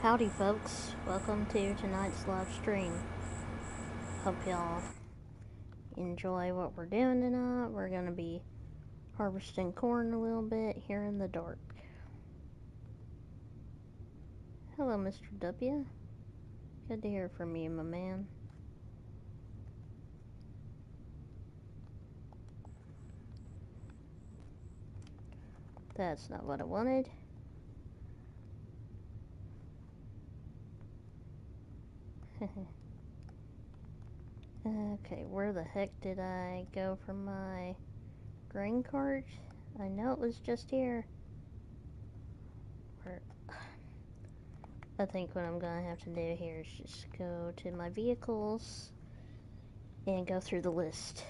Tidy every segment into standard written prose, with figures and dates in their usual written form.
Howdy folks, welcome to tonight's live stream. Hope y'all enjoy what we're doing tonight. We're going to be harvesting corn a little bit here in the dark. Hello Mr. W. Good to hear from you, my man. That's not what I wanted. Okay, where the heck did I go for my grain cart? I know it was just here. I think what I'm gonna have to do here is just go to my vehicles and go through the list.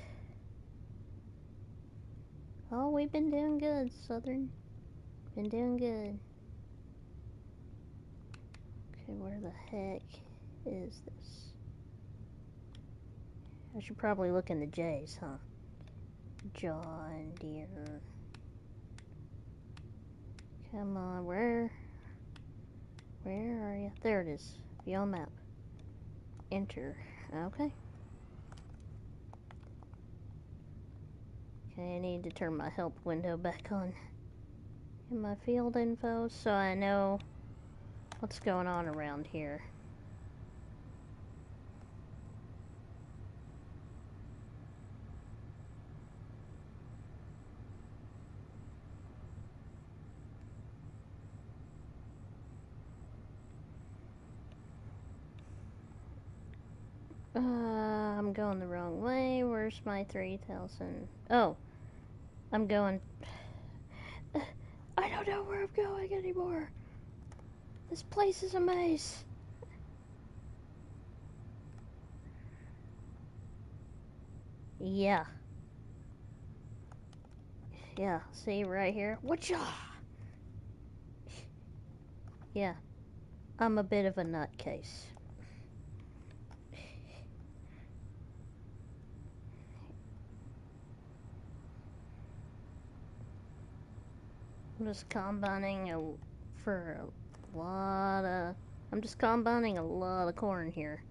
Oh, we've been doing good, Southern. Been doing good. Okay, where the heck is this? I should probably look in the J's, huh? John Deere. Come on, where are you? There it is. Beyond map. Enter. Okay. Okay, I need to turn my help window back on. In my field info so I know what's going on around here. I'm going the wrong way. Where's my 3,000? Oh, I'm going... I don't know where I'm going anymore. This place is a maze. Yeah. Yeah, see right here? Whatcha? Yeah, I'm a bit of a nutcase. I'm just combining I'm just combining a lot of corn here.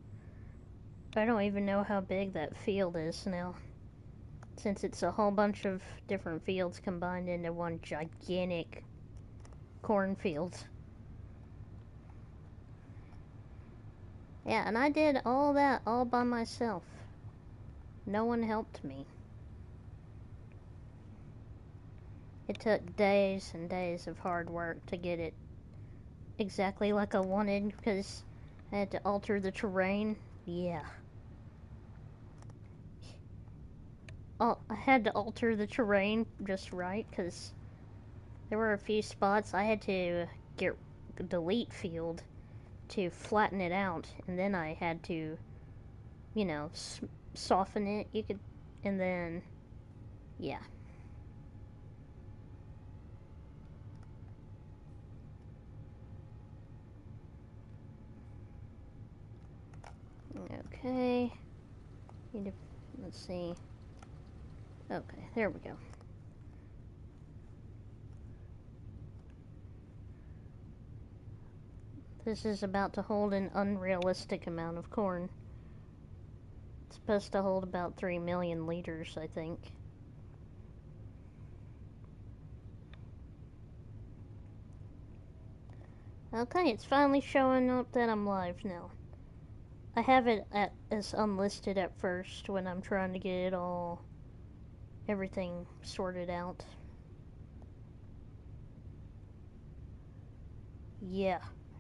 I don't even know how big that field is now, since it's a whole bunch of different fields combined into one gigantic cornfield. Yeah, and I did all that all by myself. No one helped me. It took days and days of hard work to get it exactly like I wanted, because I had to alter the terrain. Yeah. Oh, I had to alter the terrain just right, because there were a few spots I had to delete field to flatten it out, and then I had to, you know, soften it. And then, yeah. Okay. Let's see. Okay, there we go. This is about to hold an unrealistic amount of corn. It's supposed to hold about 3 million liters, I think. Okay, it's finally showing up that I'm live now. I have it as unlisted at first when I'm trying to get everything sorted out. Yeah,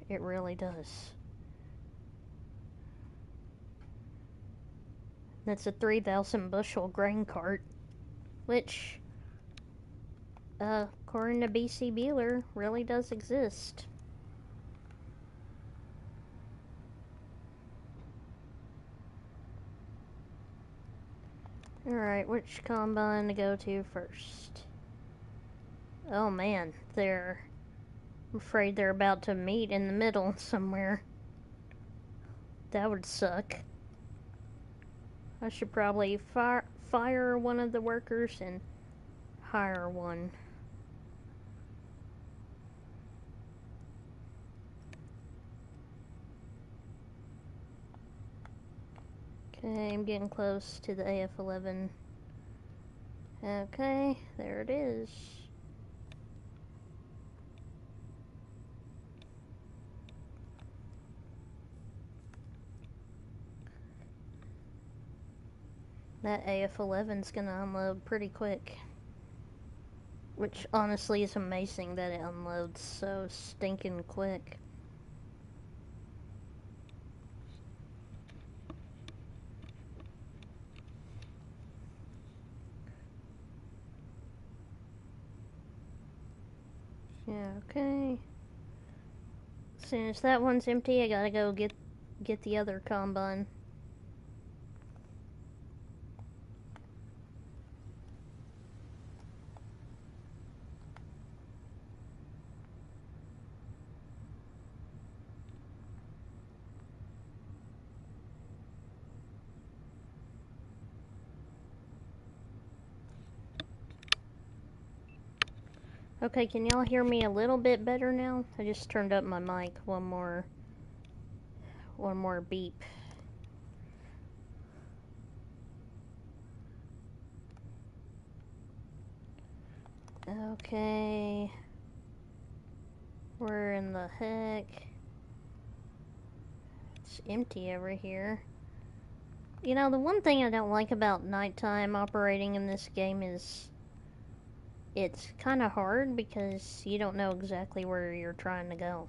it really does. That's a 3,000 bushel grain cart, which, according to BC Beeler, really does exist. Alright, which combine to go to first? Oh man, I'm afraid they're about to meet in the middle somewhere. That would suck. I should probably fire one of the workers and hire one. Okay, I'm getting close to the AF11. Okay, there it is. That AF11's gonna unload pretty quick. Which honestly is amazing that it unloads so stinking quick. Yeah, okay. As soon as that one's empty, I gotta go get the other combine. Okay, can y'all hear me a little bit better now? I just turned up my mic one more beep. Okay. Where in the heck? It's empty over here. You know, the one thing I don't like about nighttime operating in this game is it's kind of hard because you don't know exactly where you're trying to go.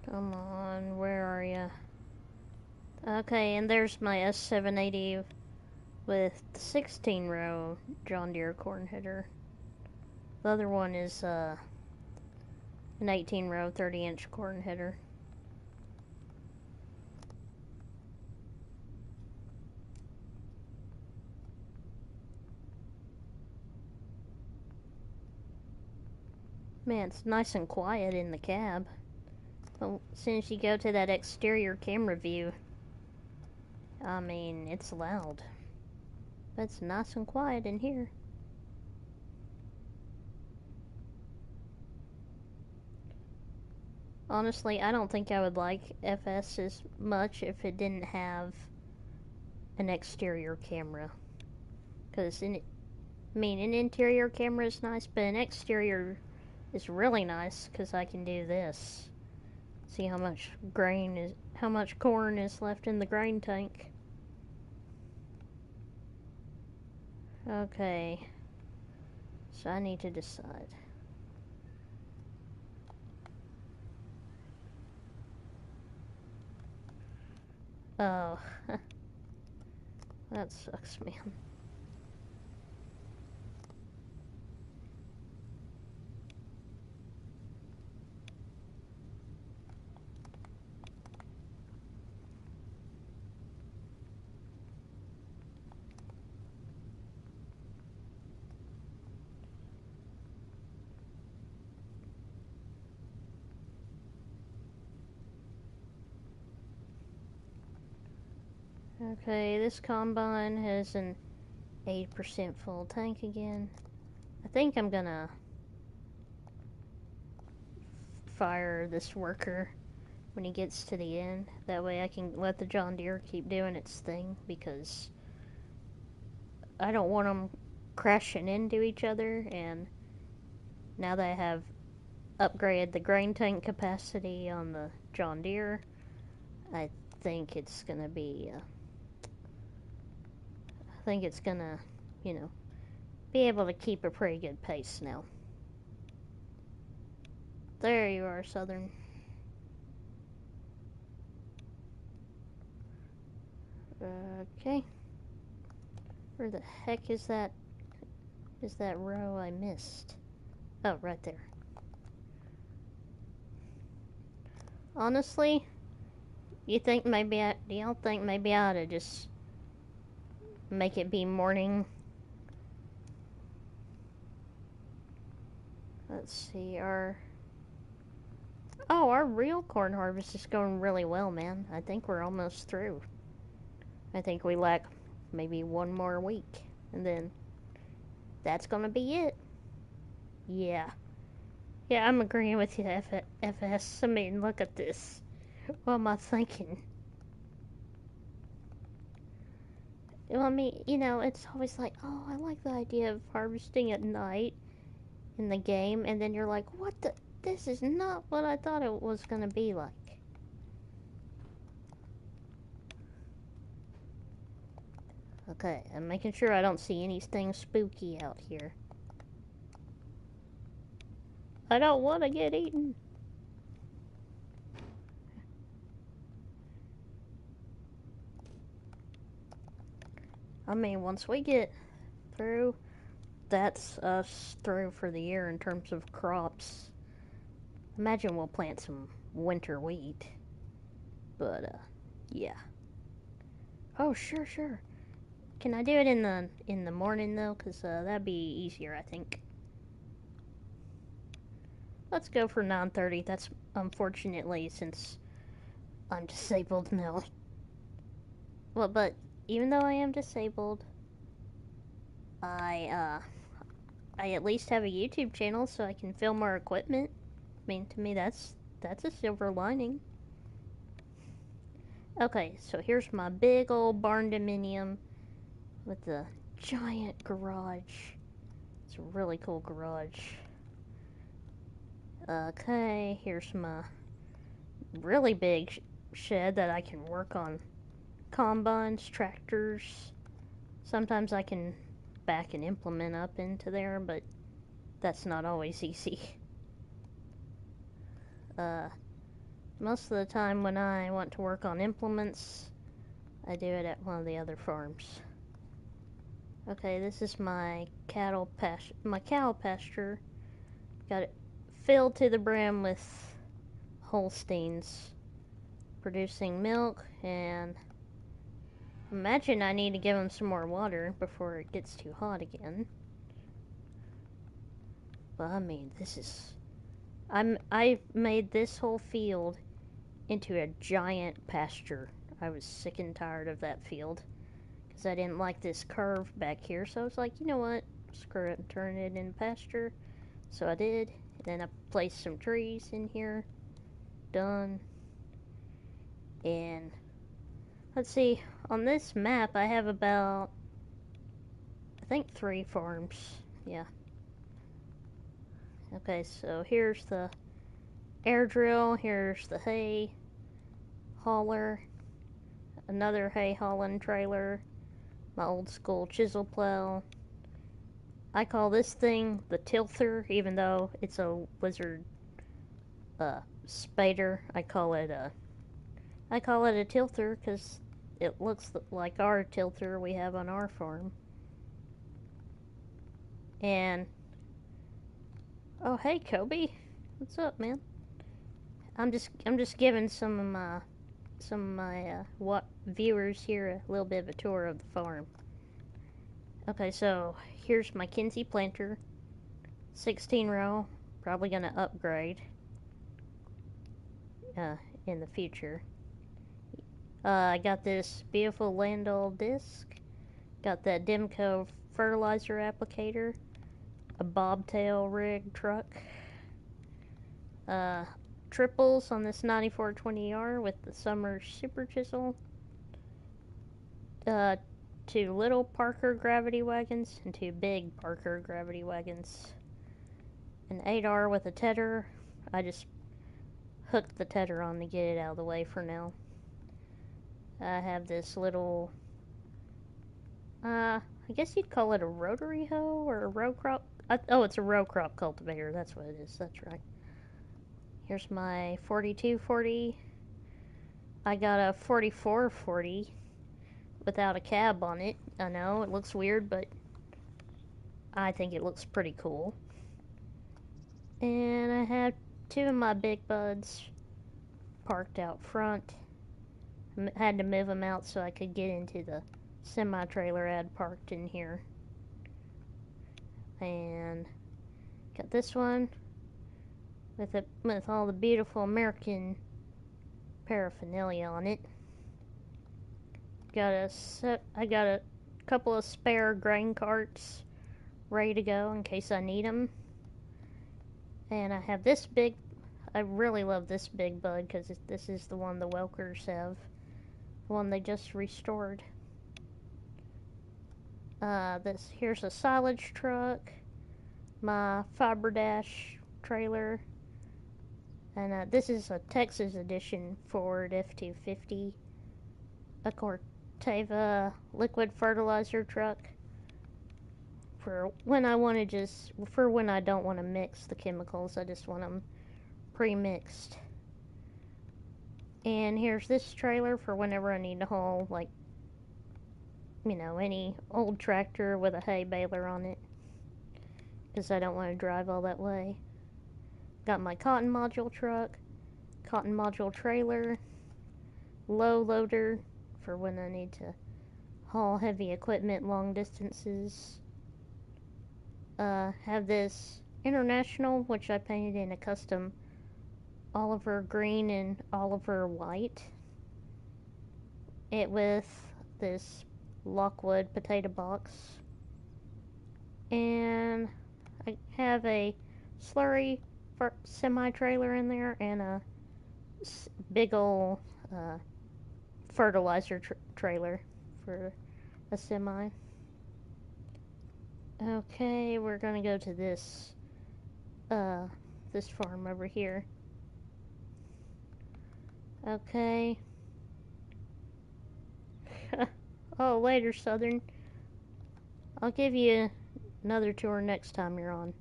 Come on, where are you? Okay, and there's my S780 with the 16 row John Deere corn header. The other one is an 18 row 30-inch corn header. Man, it's nice and quiet in the cab. But as soon as you go to that exterior camera view, I mean, it's loud. But it's nice and quiet in here. Honestly, I don't think I would like FS as much if it didn't have an exterior camera. Because, an interior camera is nice, but an exterior is really nice because I can do this. See how much corn is left in the grain tank. Okay. So I need to decide. Oh. That sucks, man. Okay, this combine has an 8% full tank again. I think I'm gonna fire this worker when he gets to the end. That way I can let the John Deere keep doing its thing, because I don't want them crashing into each other, and now that I have upgraded the grain tank capacity on the John Deere, I think it's gonna be, be able to keep a pretty good pace now. There you are, Southern. Okay. Where the heck is that row I missed? Oh, right there. Honestly, do y'all think maybe I ought to just make it be morning? Let's see, our real corn harvest is going really well, man. I think we're almost through. I think we lack maybe one more week, and then that's gonna be it. Yeah. Yeah, I'm agreeing with you, FS. I mean, look at this. What am I thinking? Well, I mean, it's always like, oh, I like the idea of harvesting at night in the game, and then you're like, what the? This is not what I thought it was gonna be like. Okay, I'm making sure I don't see anything spooky out here. I don't want to get eaten. I mean, once we get through, that's us through for the year in terms of crops. Imagine we'll plant some winter wheat. But, yeah. Oh, sure, sure. Can I do it in the morning though? Cause that'd be easier, I think. Let's go for 9:30. That's unfortunately since I'm disabled now. Well, but even though I am disabled, I at least have a YouTube channel so I can film our equipment. I mean, to me that's a silver lining. Okay, so here's my big old barn dominium with the giant garage. It's a really cool garage. Okay, here's my really big shed that I can work on combines, tractors. Sometimes I can back an implement up into there, but that's not always easy. Most of the time when I want to work on implements, I do it at one of the other farms. Okay, this is my cow pasture. Got it filled to the brim with Holsteins, producing milk, and imagine I need to give them some more water before it gets too hot again. But I mean, I made this whole field into a giant pasture. I was sick and tired of that field because I didn't like this curve back here. So I was like, you know what? Screw it and turn it into pasture. So I did. And then I placed some trees in here. Done. And let's see. On this map, I have about, I think, 3 farms. Yeah. Okay, so here's the air drill. Here's the hay hauler. Another hay hauling trailer. My old school chisel plow. I call this thing the tilther, even though it's a lizard spader. I call it a tilther because it looks like our tilther we have on our farm. And oh hey Kobe, what's up, man? I'm just giving some of my viewers here a little bit of a tour of the farm. Okay, so here's my Kinsey planter, 16 row. Probably gonna upgrade in the future. I got this beautiful Landol disc. Got that Demco fertilizer applicator. A bobtail rig truck. Triples on this 9420R with the summer super chisel. 2 little Parker gravity wagons and 2 big Parker gravity wagons. An 8R with a tedder. I just hooked the tedder on to get it out of the way for now. I have this little, I guess you'd call it a rotary hoe or a row crop. Oh, it's a row crop cultivator. That's what it is. That's right. Here's my 4240. I got a 4440 without a cab on it. I know, it looks weird, but I think it looks pretty cool. And I have 2 of my big buds parked out front. Had to move them out so I could get into the semi-trailer I had parked in here. And got this one with all the beautiful American paraphernalia on it. I got a couple of spare grain carts ready to go in case I need them. And I have this big. I really love this big bud because this is the one the Welkers have. The one they just restored. This here's a silage truck, my Fiber Dash trailer, and this is a Texas edition Ford F250, a Corteva liquid fertilizer truck for when I don't want to mix the chemicals. I just want them pre-mixed. And here's this trailer for whenever I need to haul, like, any old tractor with a hay baler on it, because I don't want to drive all that way. Got my cotton module truck, cotton module trailer, low loader for when I need to haul heavy equipment long distances. Have this International, which I painted in a custom Oliver green and Oliver white. It with this Lockwood potato box. And I have a slurry semi-trailer in there and a big ol' fertilizer trailer for a semi. Okay, we're gonna go to this farm over here. Okay. Oh, later, Southern. I'll give you another tour next time you're on.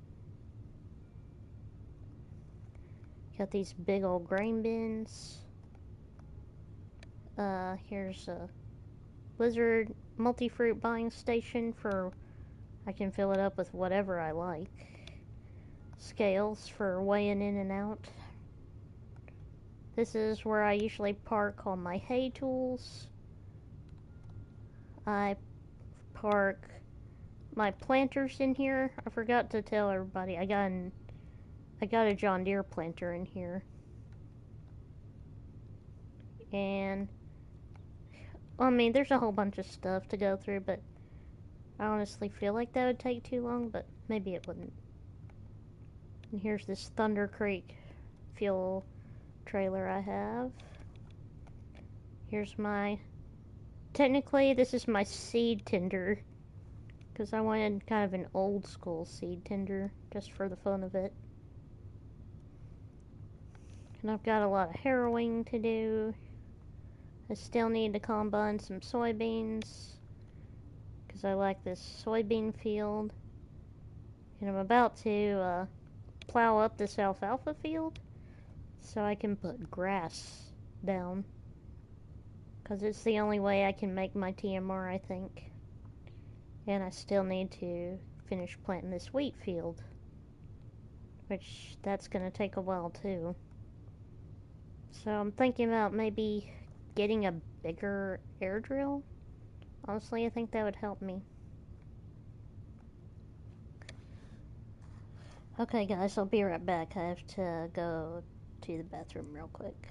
Got these big old grain bins. Here's a Blizzard multi-fruit buying station for I can fill it up with whatever I like. Scales for weighing in and out. This is where I usually park all my hay tools. I park my planters in here. I forgot to tell everybody I got a John Deere planter in here. And I mean, there's a whole bunch of stuff to go through, but I honestly feel like that would take too long, but maybe it wouldn't. And here's this Thunder Creek fuel trailer I have. Here's technically this is my seed tender, because I wanted kind of an old school seed tender, just for the fun of it. And I've got a lot of harrowing to do. I still need to combine some soybeans, because I like this soybean field. And I'm about to plow up this alfalfa field, so I can put grass down. Because it's the only way I can make my TMR, I think. And I still need to finish planting this wheat field, which that's going to take a while too. So I'm thinking about maybe getting a bigger air drill. Honestly, I think that would help me. Okay guys, I'll be right back. I have to go to the bathroom real quick.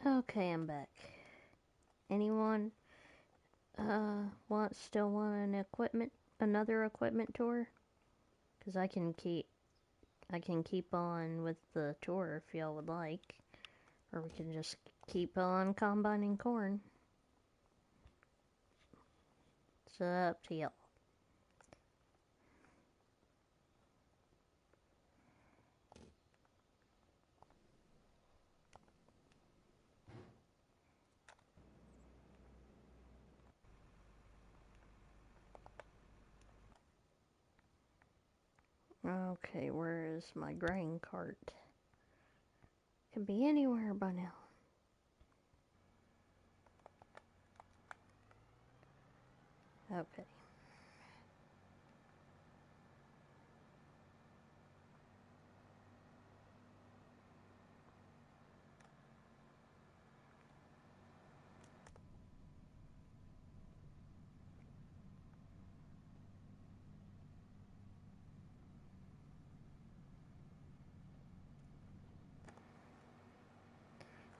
Okay, I'm back. Anyone still want another equipment tour? Cause I can keep on with the tour if y'all would like, or we can just keep on combining corn. It's up to y'all. Okay, where is my grain cart? Could be anywhere by now. Okay.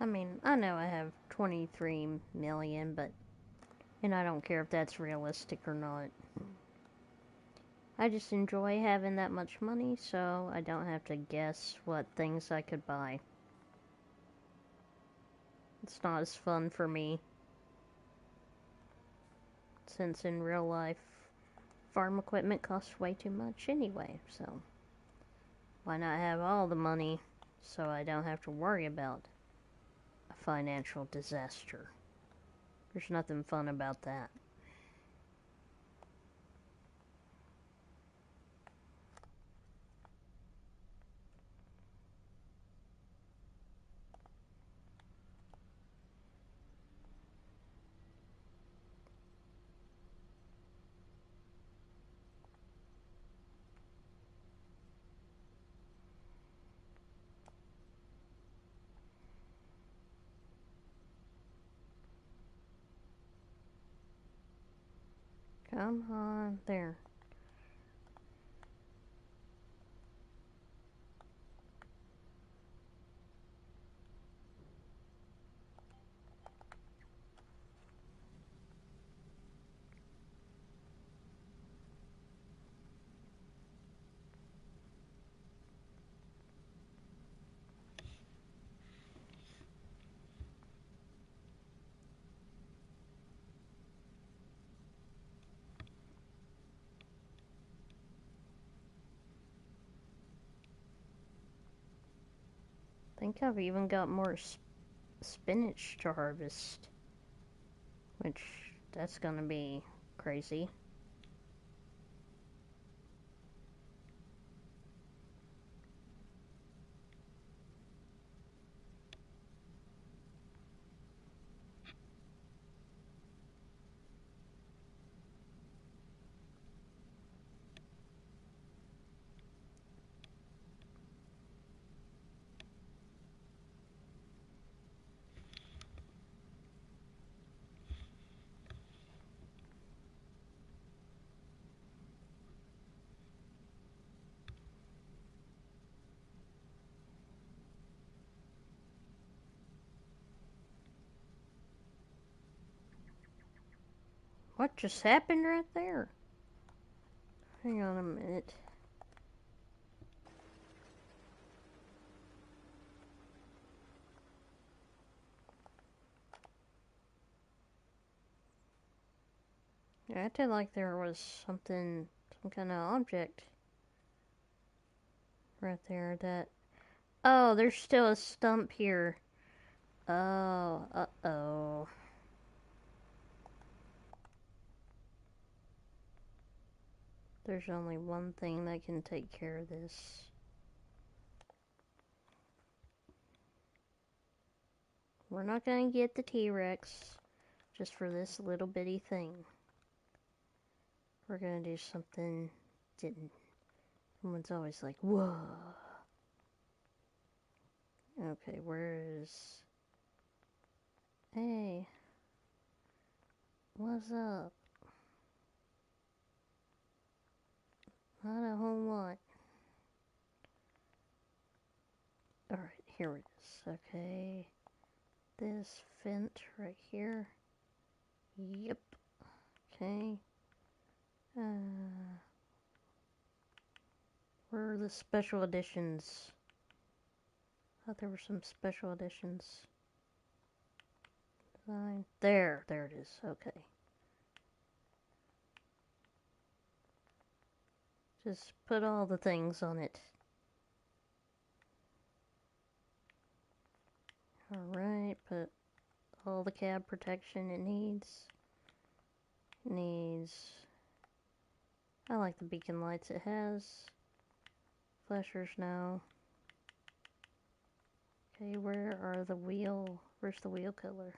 I mean, I know I have 23 million, and I don't care if that's realistic or not. I just enjoy having that much money, so I don't have to guess what things I could buy. It's not as fun for me, since in real life, farm equipment costs way too much anyway, so why not have all the money so I don't have to worry about a financial disaster? There's nothing fun about that. Come on, there. I think I've even got more spinach to harvest, which that's gonna be crazy. What just happened right there? Hang on a minute. I acted like there was some kind of object right there that... Oh, there's still a stump here. Oh, uh-oh. There's only one thing that can take care of this. We're not gonna get the T-Rex just for this little bitty thing. We're gonna do something didn't. Someone's always like, whoa. Okay, where is... Hey. What's up? Not a whole lot. Alright, here it is. Okay. this vent right here. Yep. Okay. Where are the special editions? I thought there were some special editions. Design. There it is. Okay. Just put all the things on it. Alright, put all the cab protection it needs. I like the beacon lights it has. Flashers now. Okay, where's the wheel color?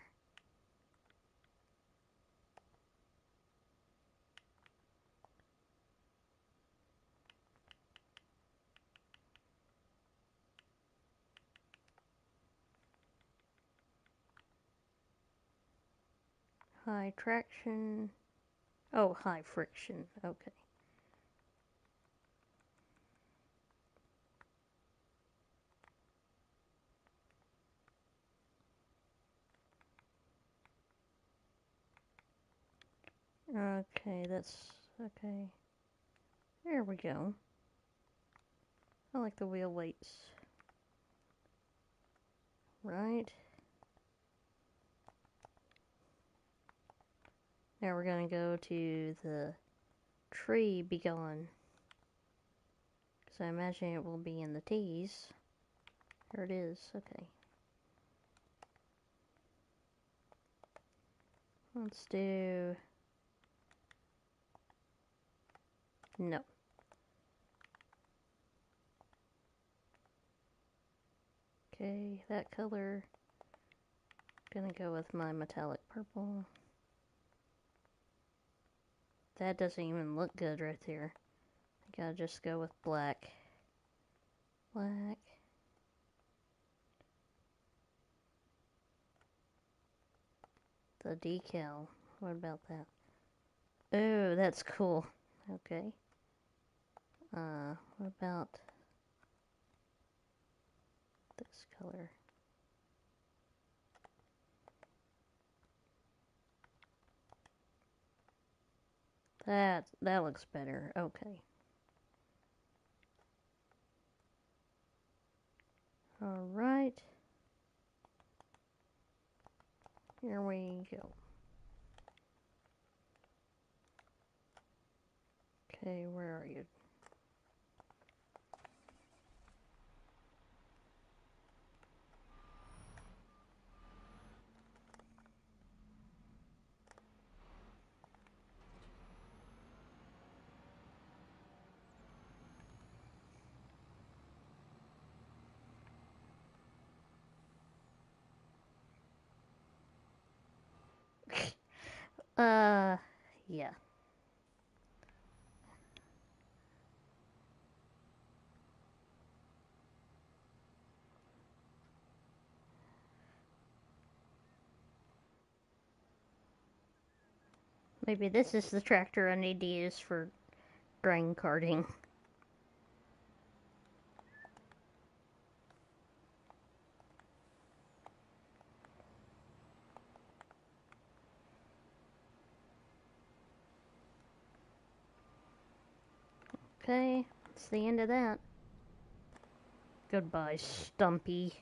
High traction. Oh, high friction. Okay. Okay, that's okay. There we go. I like the wheel weights. Right. Now we're gonna go to the tree be gone. Because I imagine it will be in the T's. There it is. Okay. Let's do... No. Okay, that color. Gonna go with my metallic purple. That doesn't even look good right there. I gotta just go with black. Black. The decal. What about that? Oh, that's cool. Okay. What about this color? That looks better. Okay. Alright. Here we go. Okay, where are you? Yeah. Maybe this is the tractor I need to use for grain carting. Okay, that's the end of that. Goodbye, Stumpy.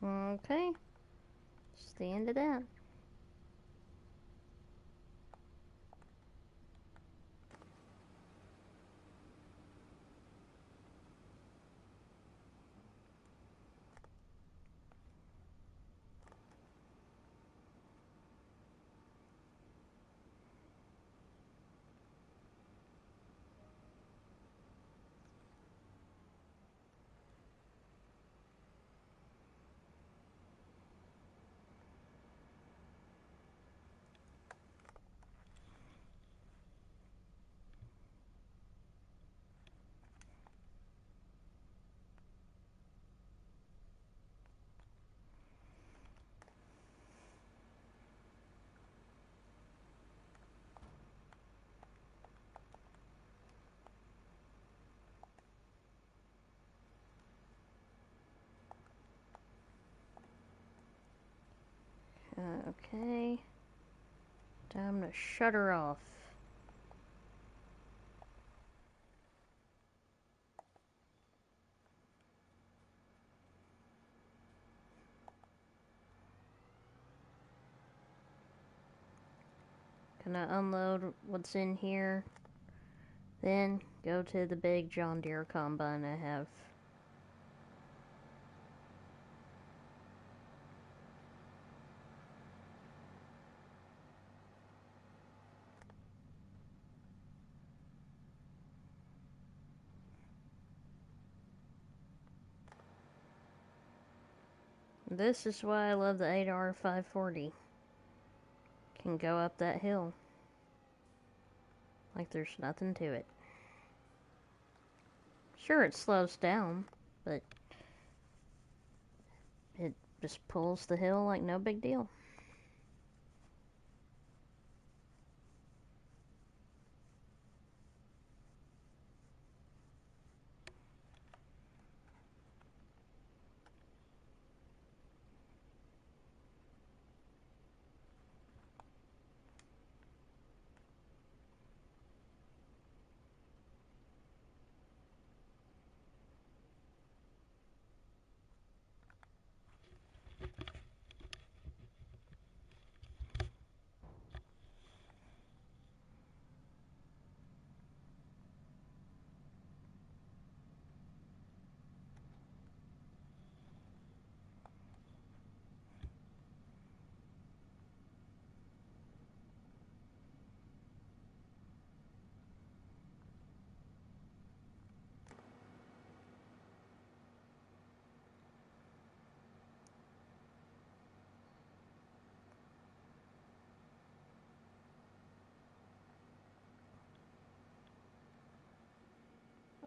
Okay, that's the end of that. Okay. Time to shut her off. Gonna unload what's in here. Then go to the big John Deere combine I have. This is why I love the 8R540. Can go up that hill like there's nothing to it. Sure, it slows down, but it just pulls the hill like no big deal.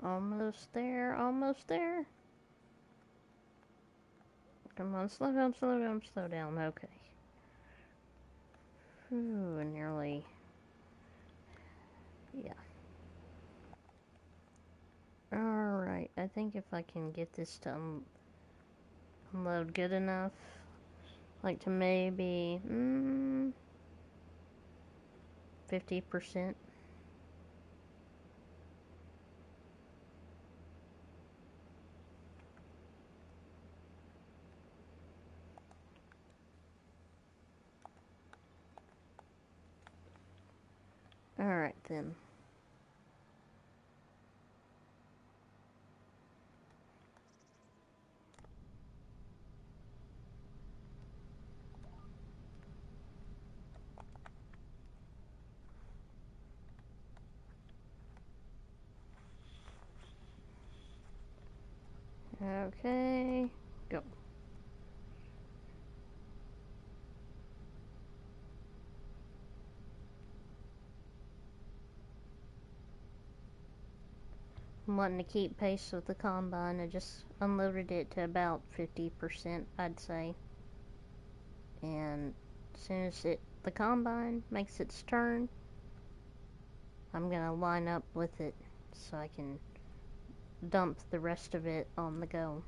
Almost there, almost there. Come on, slow down, slow down, slow down. Okay. Ooh, nearly. Yeah. Alright, I think if I can get this to unload good enough, like to maybe 50%. Alright then. Okay, go. I'm wanting to keep pace with the combine. I just unloaded it to about 50%, I'd say. And as soon as the combine makes its turn, I'm gonna line up with it so I can dump the rest of it on the go.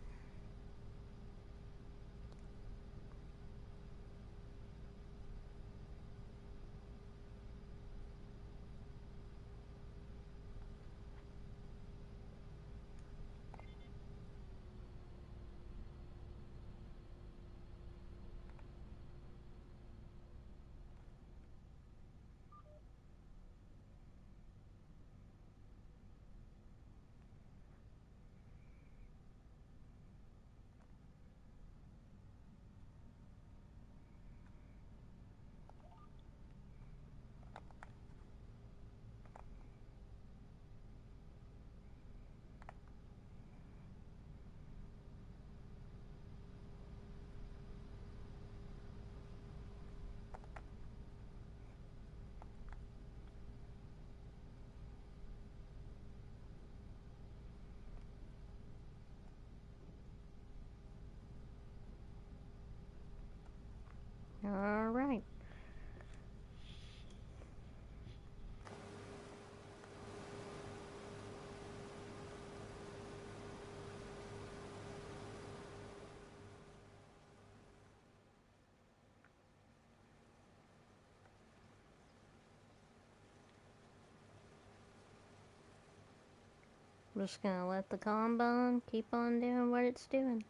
I'm just gonna let the combine keep on doing what it's doing.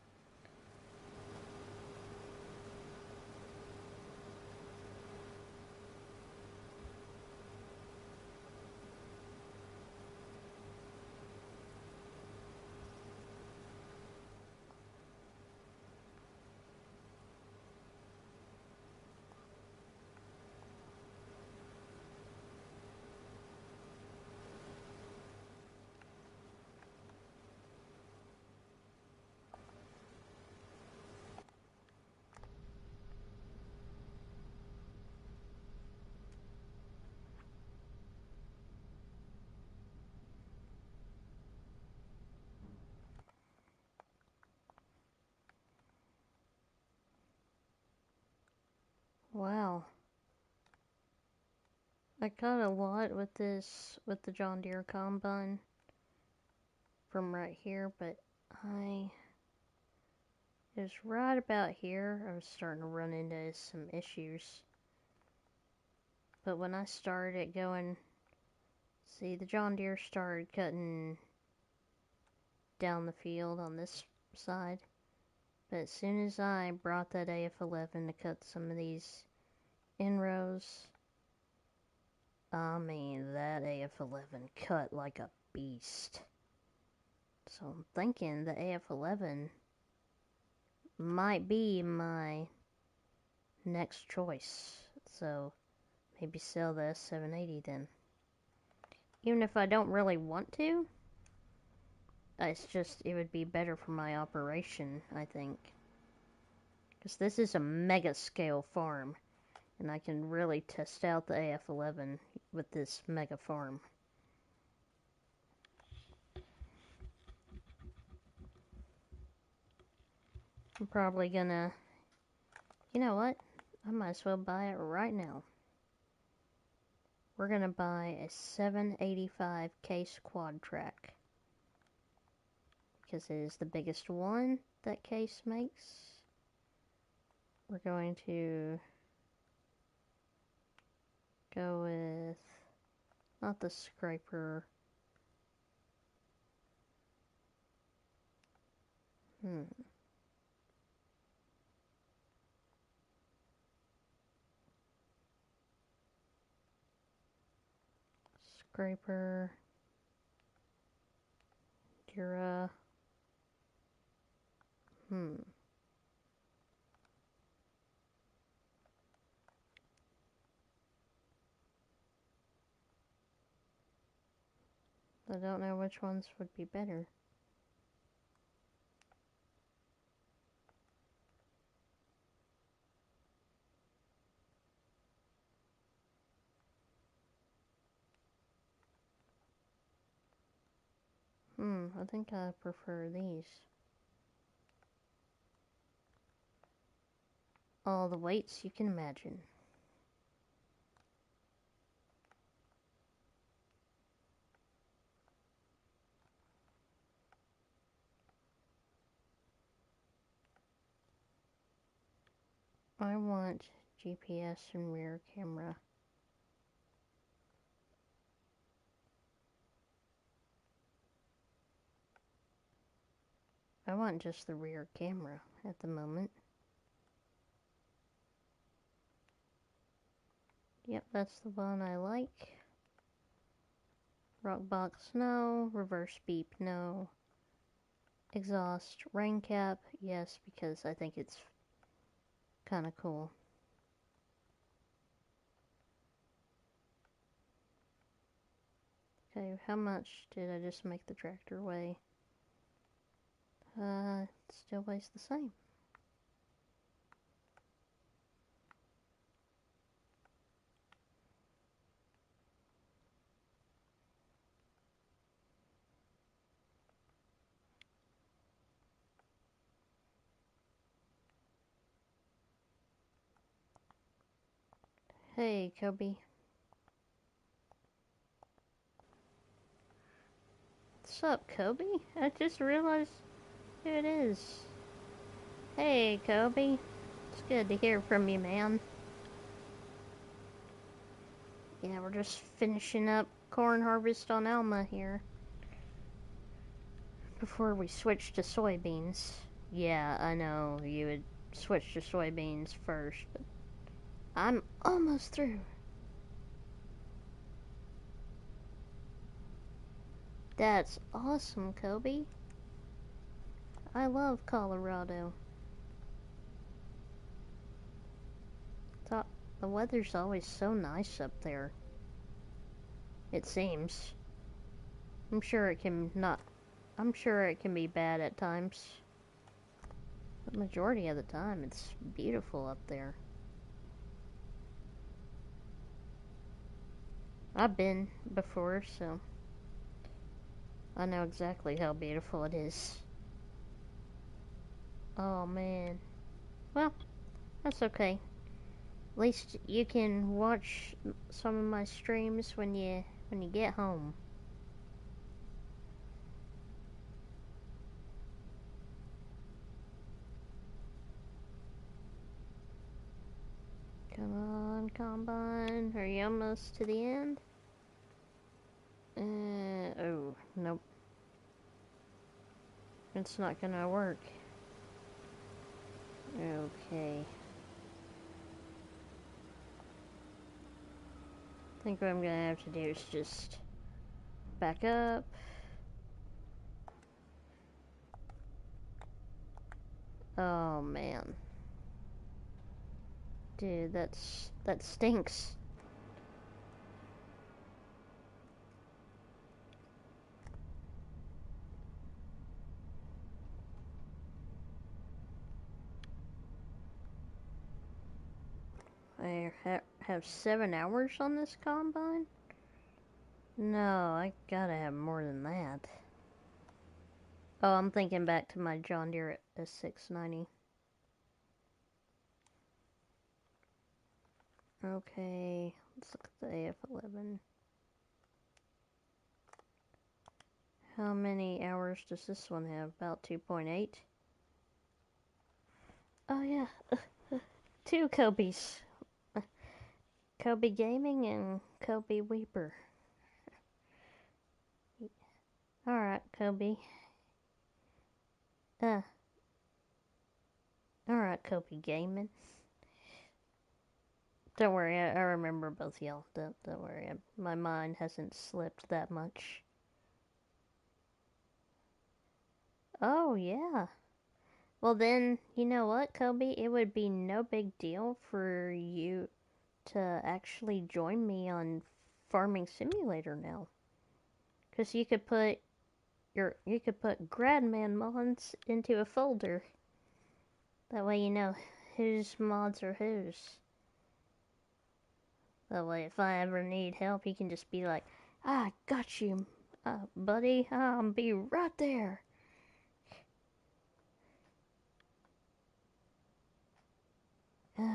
Wow. I got a lot with this, with the John Deere combine from right here, but it was right about here I was starting to run into some issues. But when I started going, see, the John Deere started cutting down the field on this side. But as soon as I brought that AF11 to cut some of these inrows, I mean, that AF11 cut like a beast. So I'm thinking the AF11 might be my next choice. So maybe sell the S780 then. Even if I don't really want to, it's just, it would be better for my operation, I think. Because this is a mega scale farm, and I can really test out the AF11 with this mega farm. I'm probably gonna, you know what? I might as well buy it right now. We're gonna buy a 785 case quad track. Because it is the biggest one that case makes. We're going to go with, not the scraper. Scraper. Dura. I don't know which ones would be better. I think I prefer these. All the weights you can imagine. I want GPS and rear camera. I want just the rear camera at the moment. Yep, that's the one I like. Rock box, no. Reverse beep, no. Exhaust, rain cap, yes, because I think it's kind of cool. Okay, how much did I just make the tractor weigh? It still weighs the same. Hey, Kobe. What's up, Kobe? I just realized who it is. Hey, Kobe. It's good to hear from you, man. Yeah, we're just finishing up corn harvest on Alma here. before we switch to soybeans. Yeah, I know you would switch to soybeans first, but I'm almost through. That's awesome, Kobe. I love Colorado. The weather's always so nice up there. It seems. I'm sure it can be bad at times. The majority of the time, it's beautiful up there. I've been before, so I know exactly how beautiful it is. Oh man. Well, that's okay. At least you can watch some of my streams when you get home. Come on, Combine. Are you almost to the end? Oh, nope. It's not gonna work. Okay. I think what I'm gonna have to do is just back up. Oh man. Dude, that stinks. I have 7 hours on this combine? No, I gotta have more than that. Oh, I'm thinking back to my John Deere S690. Okay, let's look at the AF11. How many hours does this one have? About 2.8? Oh yeah, 2 Kobe's. Kobe Gaming and Kobe Weeper. Alright, Kobe. Alright, Kobe Gaming. Don't worry, I remember both y'all. Don't worry, my mind hasn't slipped that much. Oh, yeah. Well then, you know what, Kobe? It would be no big deal for you to actually join me on Farming Simulator now. Because you could put Gradman mods into a folder. That way you know whose mods are whose. That way if I ever need help, you can just be like, I got you, buddy. I'll be right there.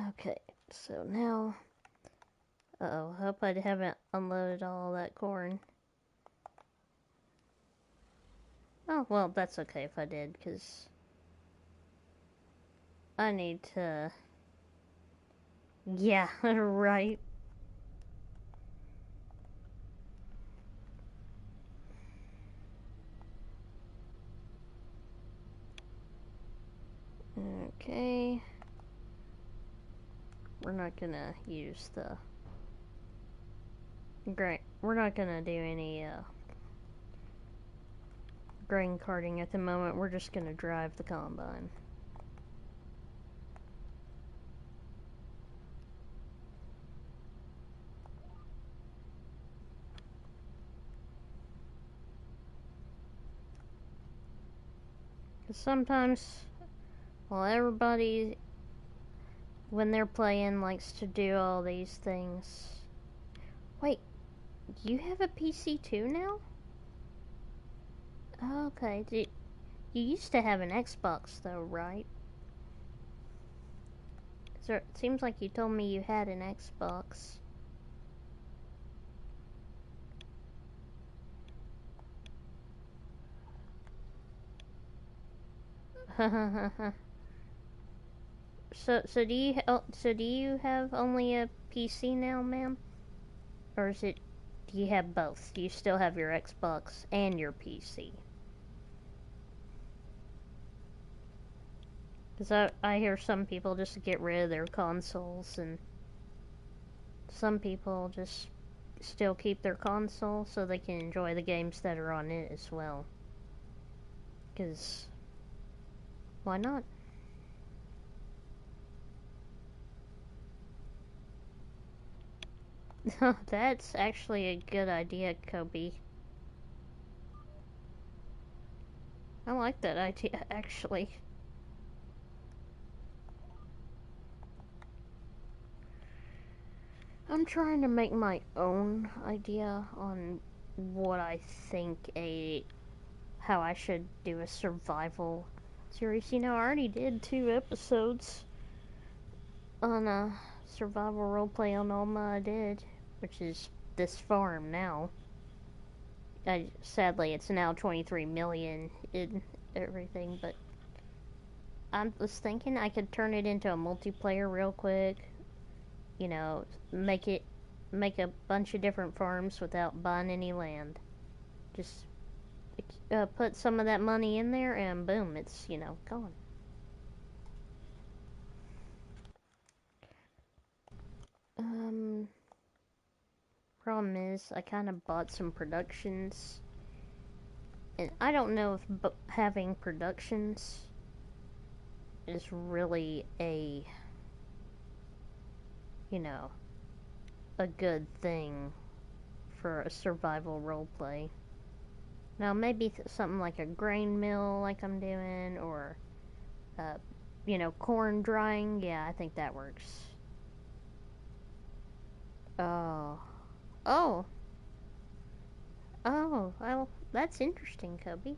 Okay, so now... Uh-oh, hope I haven't unloaded all that corn. Oh, well, that's okay if I did, because I need to... Yeah, right. Okay. We're not gonna use the... Great. We're not gonna do any, grain carting at the moment. We're just gonna drive the combine. Sometimes, well, everybody, when they're playing, likes to do all these things. Wait, you have a PC too now? Okay, you used to have an Xbox though, right? It seems like you told me you had an Xbox. So do you have only a PC now, ma'am? Or do you have both? Do you still have your Xbox and your PC? Because I hear some people just get rid of their consoles, and some people just still keep their console so they can enjoy the games that are on it as well. Because why not? That's actually a good idea, Kobe. I like that idea, actually. I'm trying to make my own idea on what I think how I should do a survival series. You know, I already did 2 episodes on a survival roleplay on Alma. I did, which is this farm now. Sadly, it's now 23 million in everything, but I was thinking I could turn it into a multiplayer real quick. You know, make a bunch of different farms without buying any land. Just put some of that money in there, and boom, it's gone. Um, Problem is, I kind of bought some productions, and I don't know if having productions is really you know, a good thing for a survival roleplay. Now, maybe something like a grain mill, like I'm doing, or uh, corn drying. Yeah, I think that works. Oh, oh, oh. Well, that's interesting, Kobe.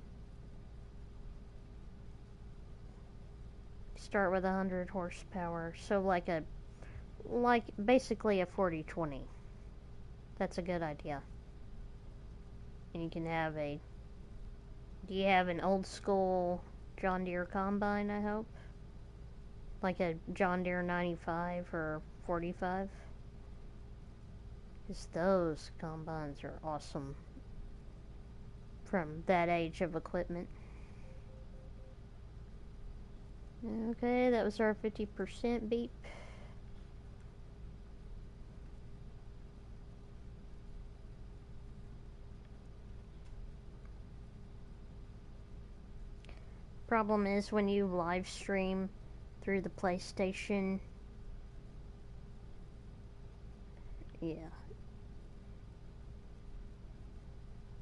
Start with 100 horsepower, so like basically a 4020. That's a good idea. And you can have do you have an old school John Deere combine, I hope? Like a John Deere 95 or 45? Because those combines are awesome from that age of equipment. Okay, that was our 50% beep. Problem is when you live stream through the PlayStation, yeah.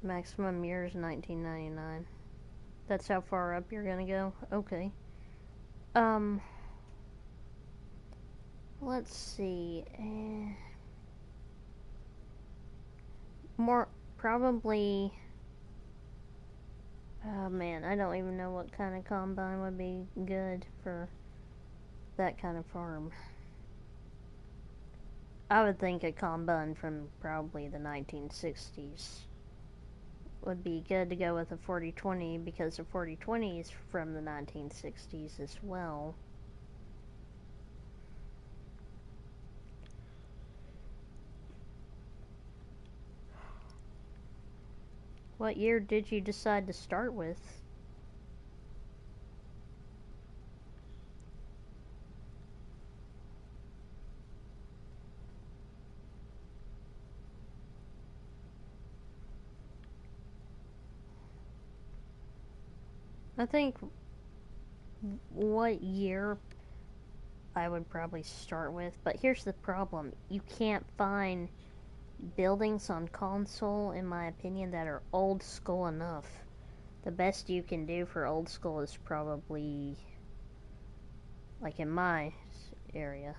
Maximum years $19.99. That's how far up you're gonna go? Okay. Um, let's see. More, probably. Oh man, I don't even know what kind of combine would be good for that kind of farm. I would think a combine from probably the 1960s would be good to go with a 4020 because the 4020 is from the 1960s as well. What year did you decide to start with? I think what year I would probably start with, but here's the problem. You can't find buildings on console, in my opinion, that are old school enough. The best you can do for old school is probably, like in my area.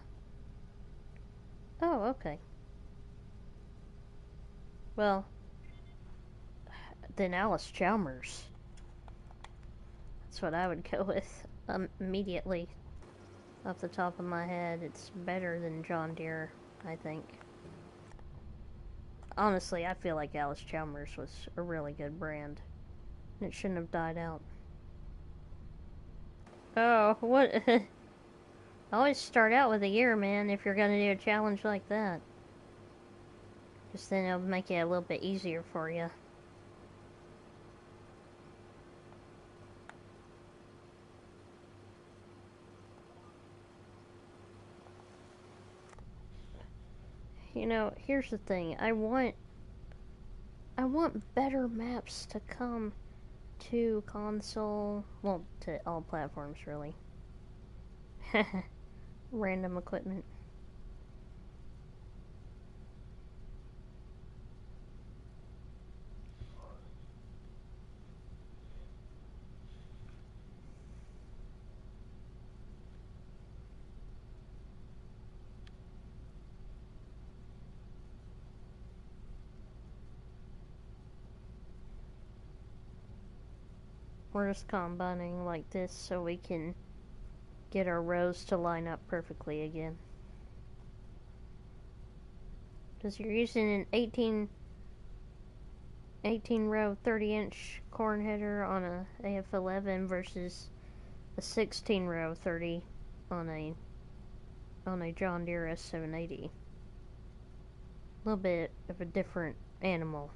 Oh, okay. Well, then Alice Chalmers. That's what I would go with immediately. Off the top of my head, it's better than John Deere, I think. Honestly, I feel like Alice Chalmers was a really good brand. It shouldn't have died out. Oh, what? Always start out with a year, man, if you're gonna do a challenge like that. Because then it'll make it a little bit easier for you. You know, here's the thing. I want better maps to come to console. Well, to all platforms, really. Random equipment. We're just combining like this so we can get our rows to line up perfectly again. Because you're using an 18 row 30-inch corn header on a AF11 versus a 16 row 30 on a John Deere S780. A little bit of a different animal.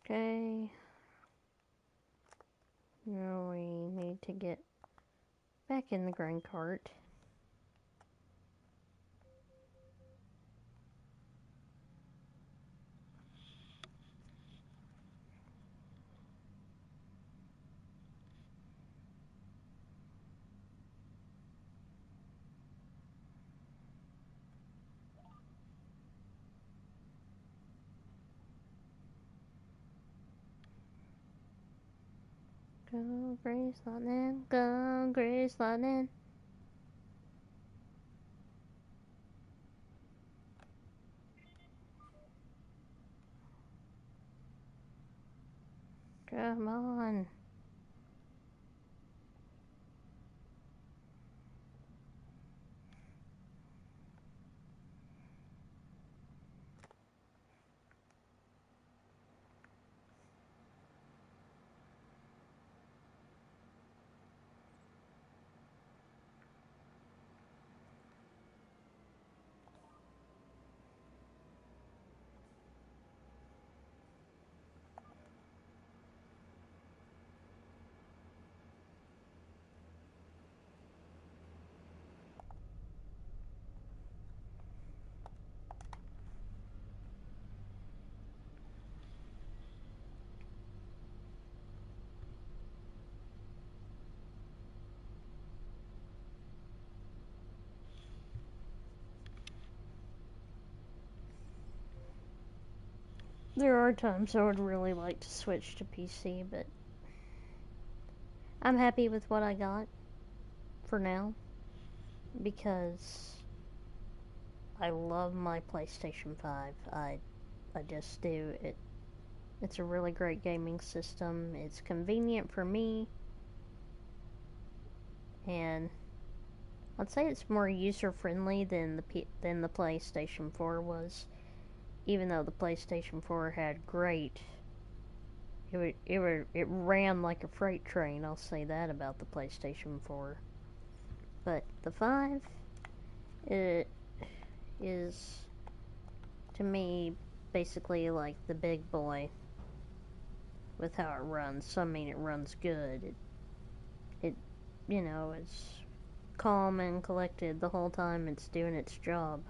Okay. Now we need to get back in the grain cart. Go Grace Lightning, go Grace Lightning. Come on. There are times I would really like to switch to PC, but I'm happy with what I got for now because I love my PlayStation 5. I just do. It's a really great gaming system. It's convenient for me, and I'd say it's more user friendly than the PlayStation 4 was. Even though the PlayStation 4 had great, it ran like a freight train. I'll say that about the PlayStation 4. But the 5, it is to me basically like the big boy with how it runs. So I mean, it runs good. It it's calm and collected the whole time it's doing its job.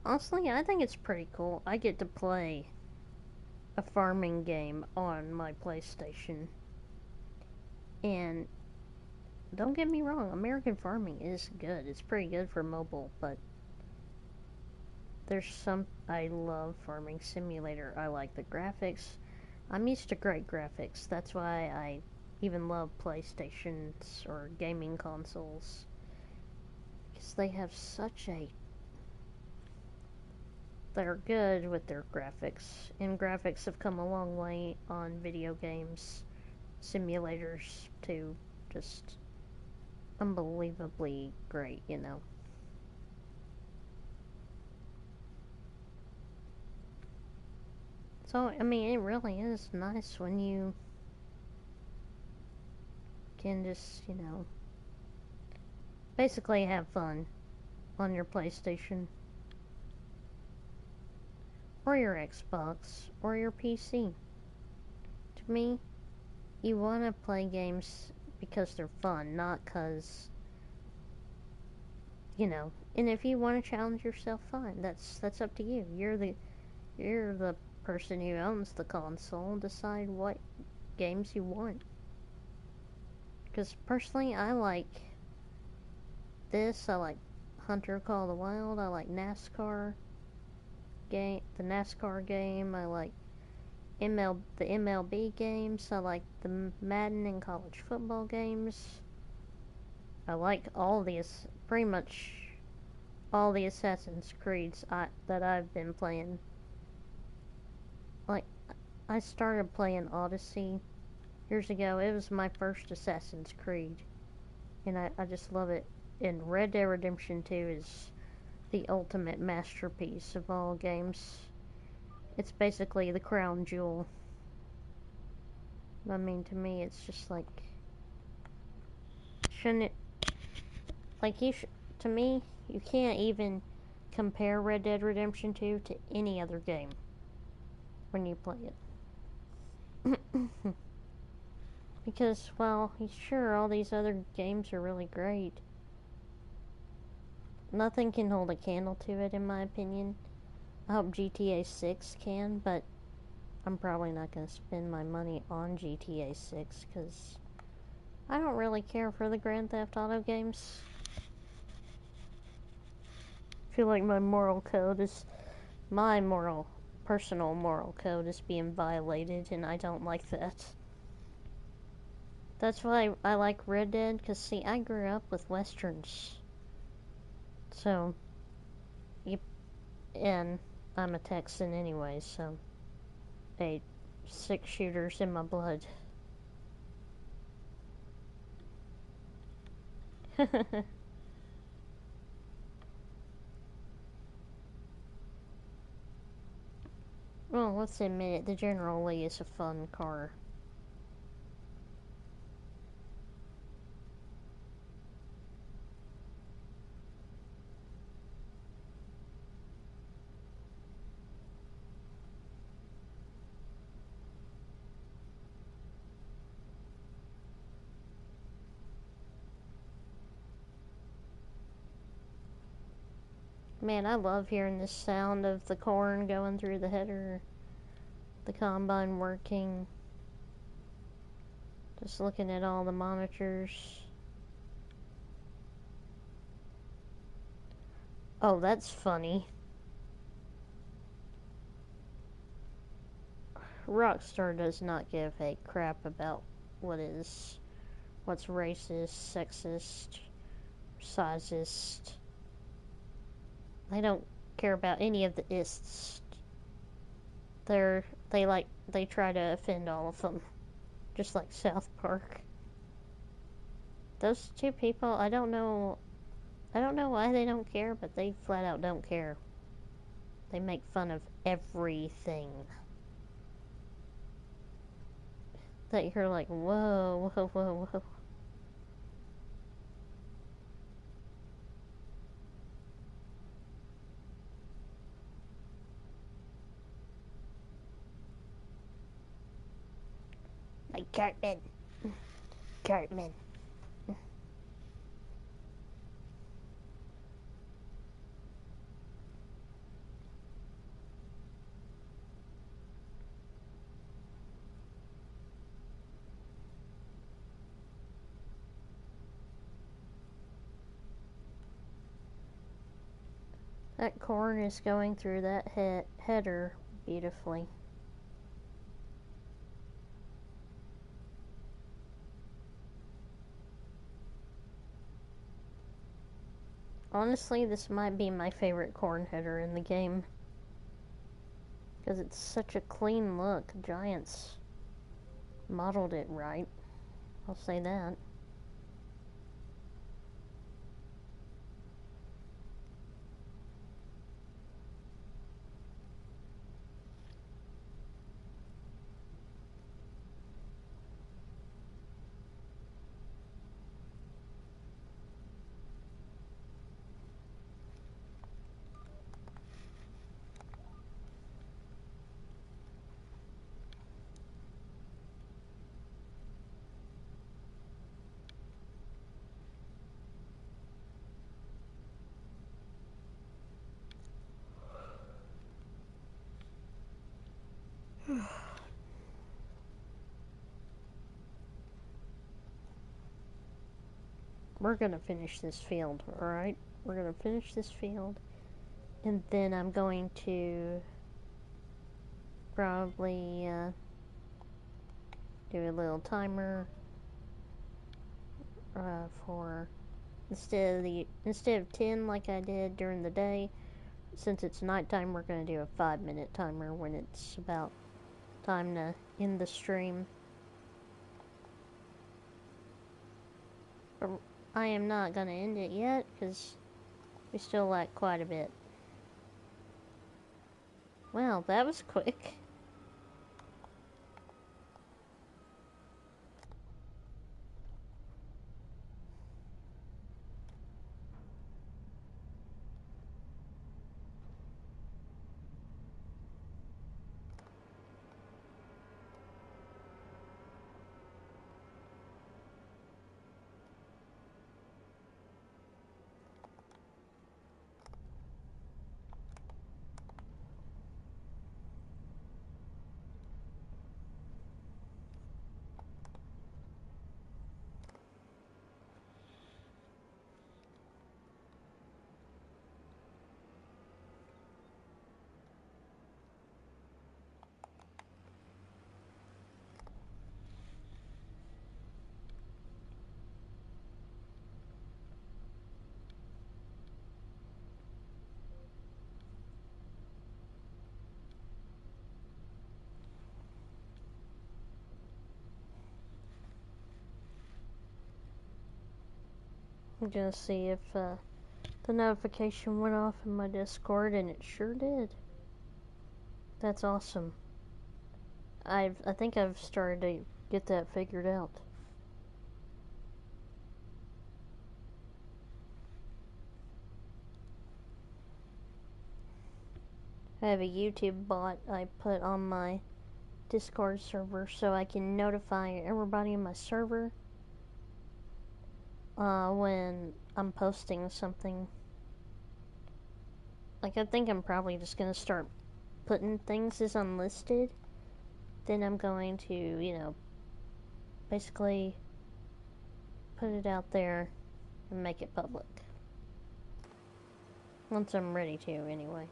Honestly, I think it's pretty cool. I get to play a farming game on my PlayStation. And don't get me wrong, American farming is good. It's pretty good for mobile, but I love Farming Simulator. I like the graphics. I'm used to great graphics. That's why I even love PlayStations or gaming consoles. Because they have such a they're good with their graphics, and graphics have come a long way on video games, simulators too. Just unbelievably great, you know. So, I mean, it really is nice when you can just, you know, basically have fun on your PlayStation, or your Xbox, or your PC. To me, you want to play games because they're fun, not because, you know. And if you want to challenge yourself, fine. That's up to you. You're the person who owns the console. Decide what games you want. Because personally, I like this. I like Hunter Call of the Wild. I like NASCAR game, the NASCAR game. I like the MLB games. I like the Madden and college football games. I like pretty much all the Assassin's Creeds that I've been playing. Like, I started playing Odyssey years ago. It was my first Assassin's Creed, and I just love it. And Red Dead Redemption 2 is the ultimate masterpiece of all games. It's basically the crown jewel. I mean, to me, it's just like, shouldn't it, like, to me, you can't even compare Red Dead Redemption 2 to any other game when you play it. Because, well, sure, all these other games are really great. Nothing can hold a candle to it, in my opinion. I hope GTA 6 can, but I'm probably not going to spend my money on GTA 6 because I don't really care for the Grand Theft Auto games. I feel like my personal moral code is being violated, and I don't like that. That's why I like Red Dead, because, see, I grew up with Westerns. So, and I'm a Texan anyway, so, hey, 6-shooters in my blood. Well, let's admit it, the General Lee is a fun car. Man, I love hearing the sound of the corn going through the header, the combine working, just looking at all the monitors. Oh, that's funny. Rockstar does not give a crap about what's racist, sexist, sizist. They don't care about any of the ists. They try to offend all of them, just like South Park. Those two people, I don't know why they don't care, but they flat out don't care. They make fun of everything. That you're like, whoa, whoa, whoa, whoa. Like Cartman. That corn is going through that header beautifully. Honestly, this might be my favorite corn header in the game. Because it's such a clean look. Giants modeled it right. I'll say that. We're gonna finish this field, alright? We're gonna finish this field, and then I'm going to probably do a little timer for instead of 10 like I did during the day. Since it's nighttime, we're gonna do a 5-minute timer when it's about time to end the stream. I am not gonna end it yet because we still lack quite a bit. Well, that was quick. I'm gonna see if the notification went off in my Discord, and it sure did. That's awesome. I think I've started to get that figured out. I have a YouTube bot I put on my Discord server so I can notify everybody in my server when I'm posting something. Like, I think I'm probably just gonna start putting things as unlisted. Then I'm going to, you know, basically put it out there and make it public. Once I'm ready to, anyway.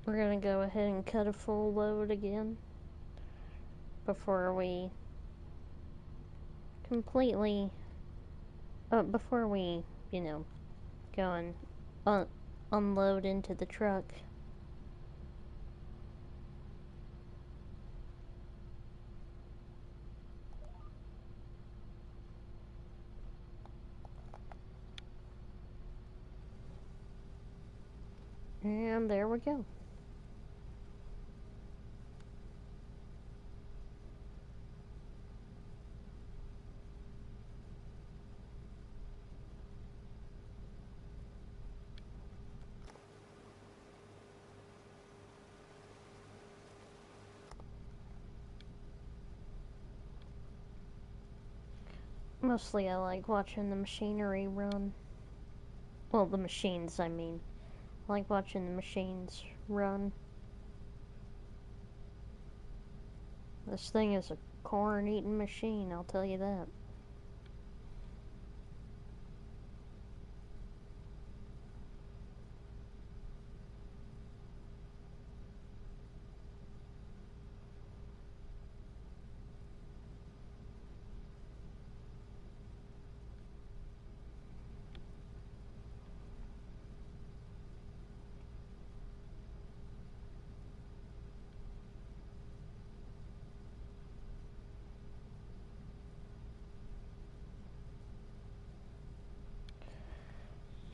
We're gonna go ahead and cut a full load again before we completely, before we, you know, go and unload into the truck. And there we go. Mostly I like watching the machinery run. Well, the machines, I mean. I like watching the machines run. This thing is a corn-eating machine, I'll tell you that.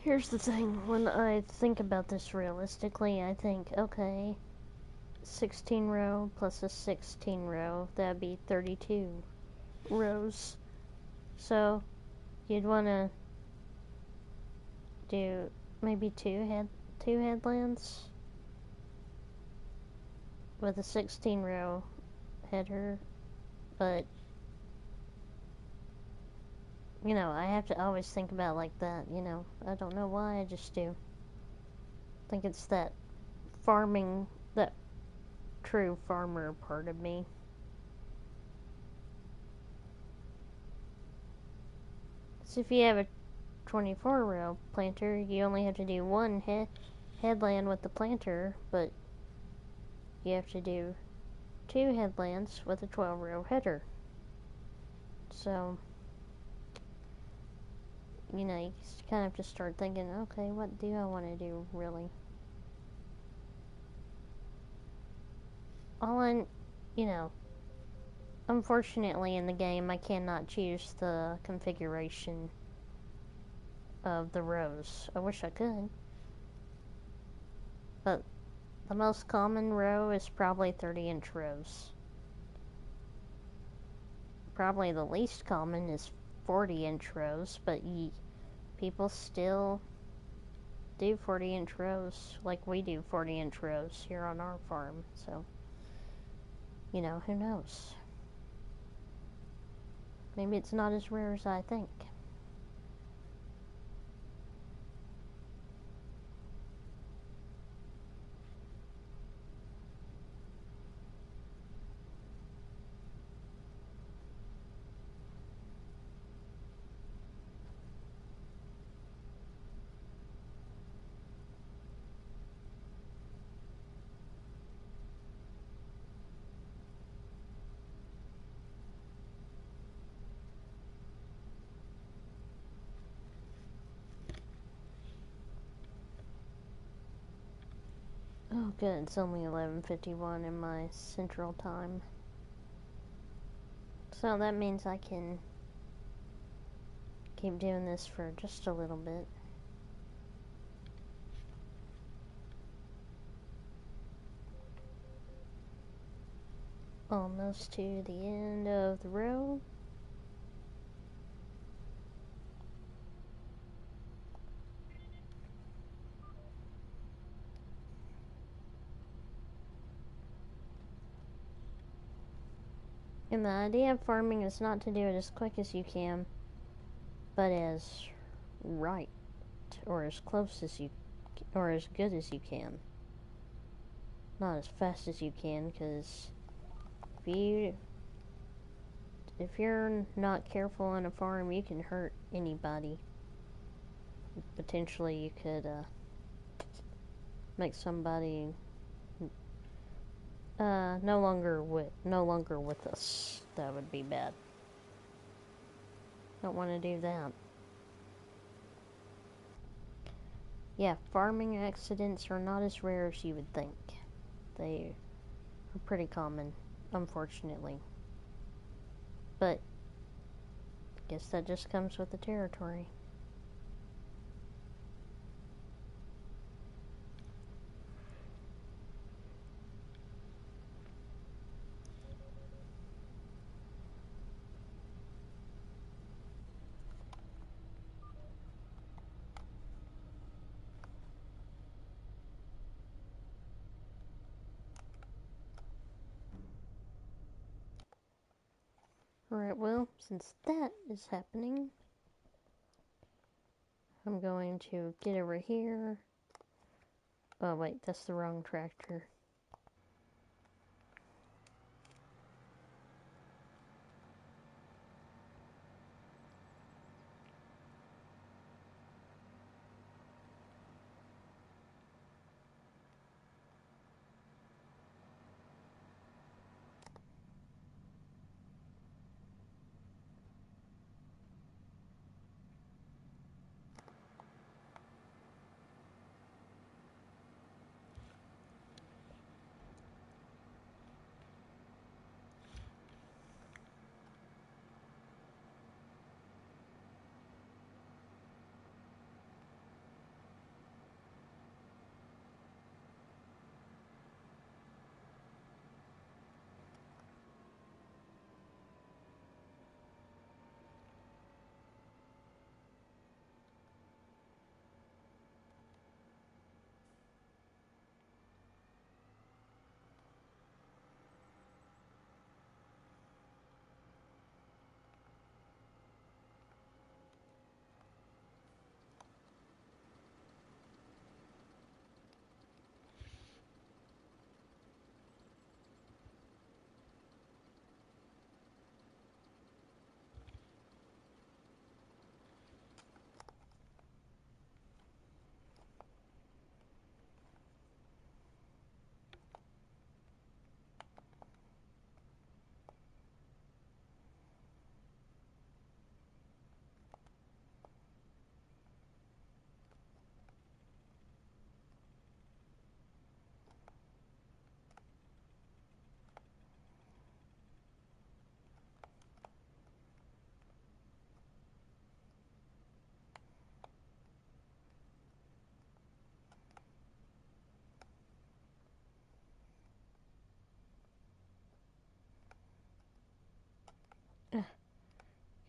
Here's the thing, when I think about this realistically, I think, okay, 16 row plus a 16 row, that'd be 32 rows. So, you'd want to do maybe two headlands with a 16 row header, but you know, I have to always think about like that, you know. I don't know why, I just do. I think it's that farming, that true farmer part of me. So if you have a 24 row planter, you only have to do one headland with the planter, but you have to do two headlands with a 12 row header. So, you know, you kind of have to start thinking, okay, what do I want to do really? You know, unfortunately in the game I cannot choose the configuration of the rows. I wish I could. But the most common row is probably 30-inch rows. Probably the least common is 40-inch rows, but people still do 40-inch rows like we do 40-inch rows here on our farm. So, you know, who knows? Maybe it's not as rare as I think. Oh, good. It's only 11:51 in my central time. So that means I can keep doing this for just a little bit. Almost to the end of the row. And the idea of farming is not to do it as quick as you can, but as right, or as close as you, or as good as you can. Not as fast as you can, because if you're not careful on a farm, you can hurt anybody. Potentially, you could make somebody no longer with us. That would be bad. Don't want to do that. Yeah, farming accidents are not as rare as you would think. They are pretty common, unfortunately. But I guess that just comes with the territory. Alright, well, since that is happening, I'm going to get over here. Oh, wait, that's the wrong tractor.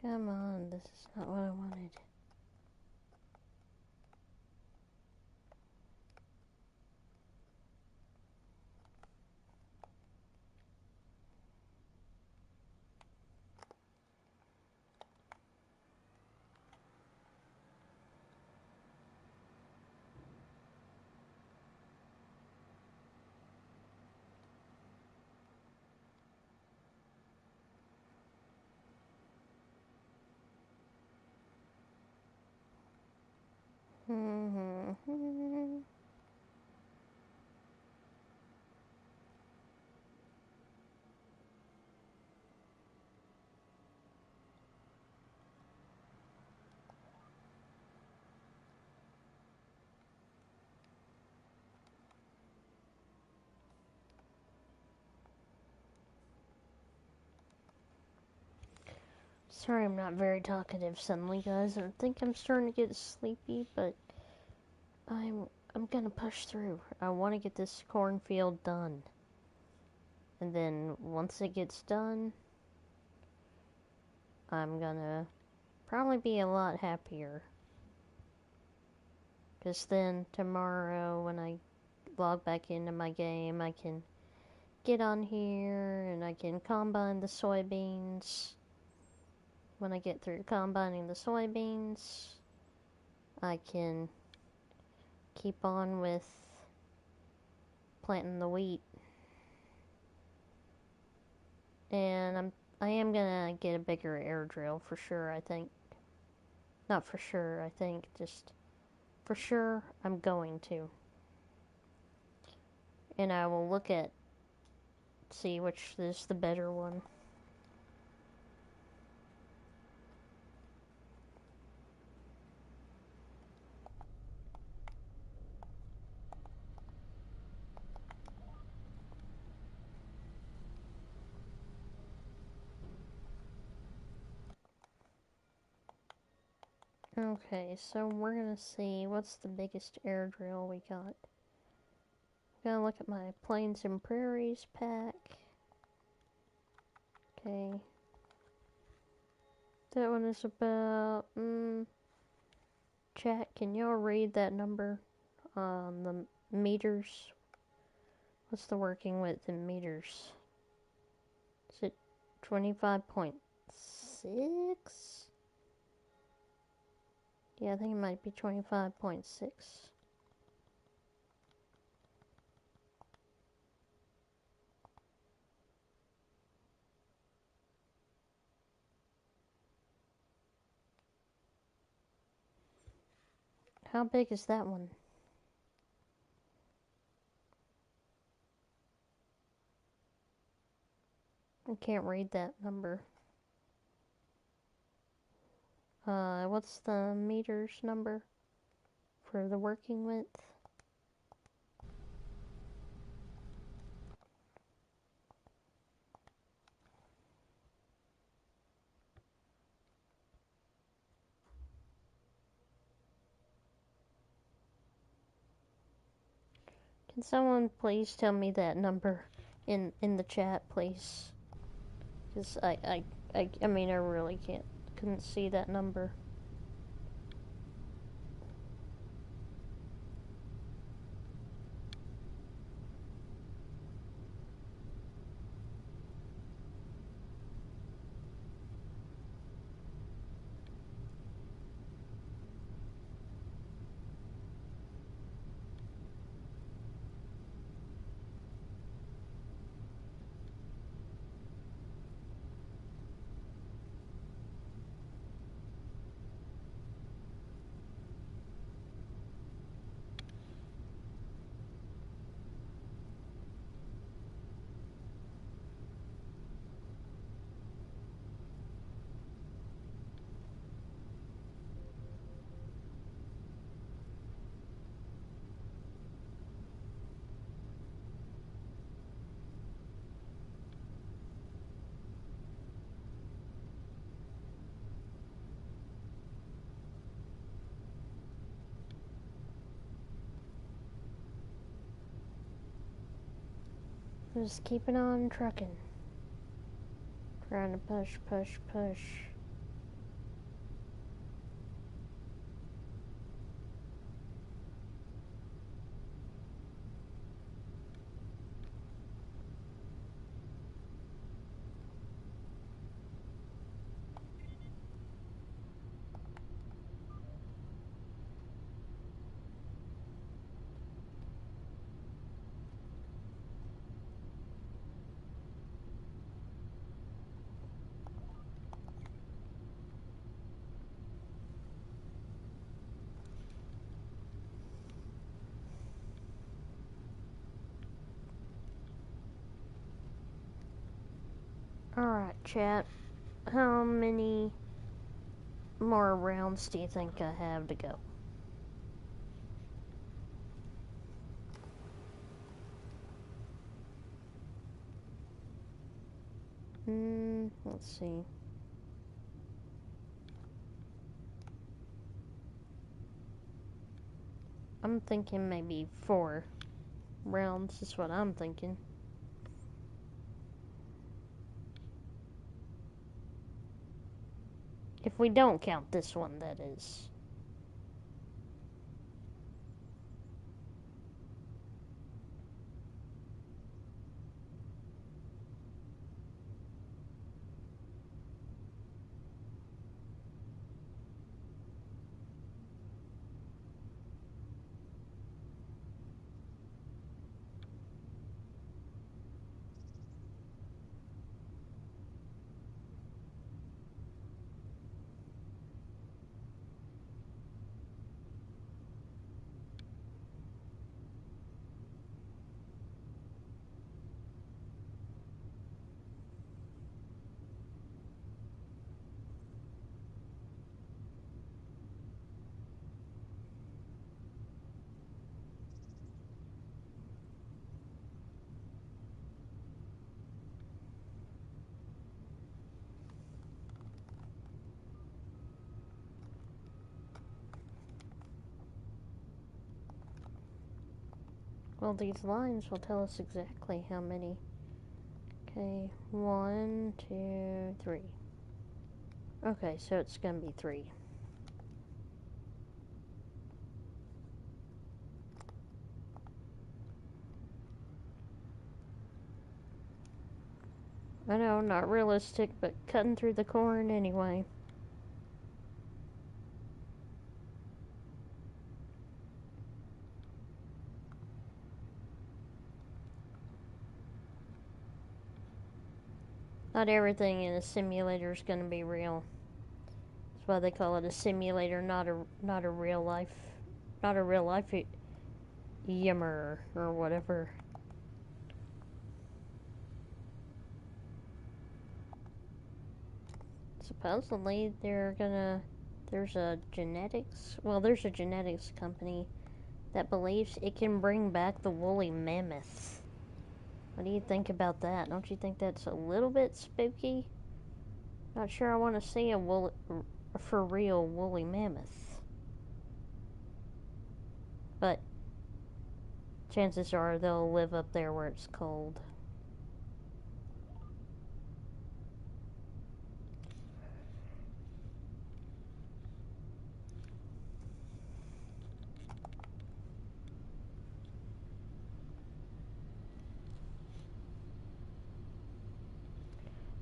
Come on, this is not what I wanted. Sorry I'm not very talkative suddenly, guys. I think I'm starting to get sleepy, but I'm gonna push through. I want to get this cornfield done. And then once it gets done, I'm gonna probably be a lot happier. Because then tomorrow when I log back into my game, I can get on here and I can combine the soybeans. When I get through combining the soybeans, I can keep on with planting the wheat. And I am gonna get a bigger air drill for sure, I think. Not for sure, I think, just for sure I'm going to. And I will look at, see which is the better one. Okay, so we're gonna see what's the biggest air drill we got. Gonna look at my Plains and Prairies pack. Okay. That one is about, chat, can y'all read that number? The meters. What's the working width in meters? Is it 25.6? Yeah, I think it might be 25.6. How big is that one? I can't read that number. What's the meters number for the working width? Can someone please tell me that number in the chat, please? Because I mean, I really couldn't see that number. Just keeping on trucking. Trying to push. Alright, chat. How many more rounds do you think I have to go? Let's see. I'm thinking maybe 4 rounds is what I'm thinking. If we don't count this one, that is. Well, these lines will tell us exactly how many. Okay, 1, 2, 3. Okay, so it's gonna be 3. I know, not realistic, but cutting through the corn anyway. Not everything in a simulator is gonna be real. That's why they call it a simulator, not a real life, not a real life yimmer or whatever. Supposedly there's a genetics company that believes it can bring back the woolly mammoth. What do you think about that? Don't you think that's a little bit spooky? Not sure I want to see a for real woolly mammoth. But chances are they'll live up there where it's cold.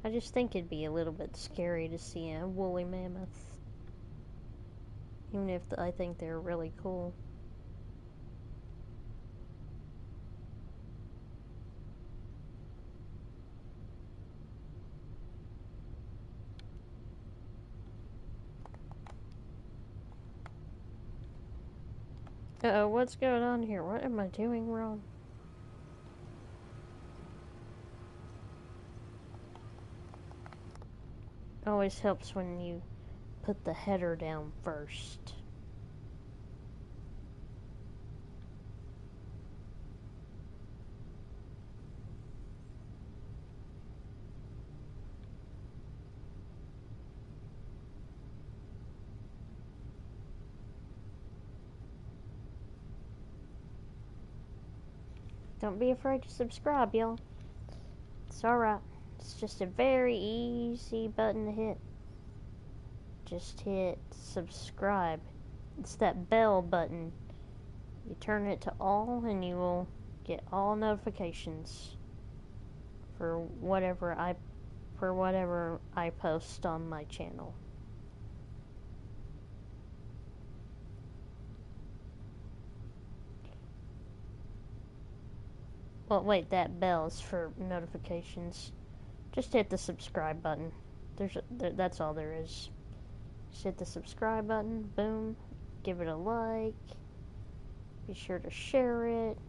I just think it'd be a little bit scary to see a woolly mammoth. Even if I think they're really cool. Uh-oh, what's going on here? What am I doing wrong? Always helps when you put the header down first. Don't be afraid to subscribe, y'all. It's alright. It's just a very easy button to hit. Just hit subscribe. It's that bell button. You turn it to all and you will get all notifications for whatever I post on my channel. Well, wait, that bell is for notifications. Just hit the subscribe button. That's all there is. Just hit the subscribe button, boom, give it a like, be sure to share it,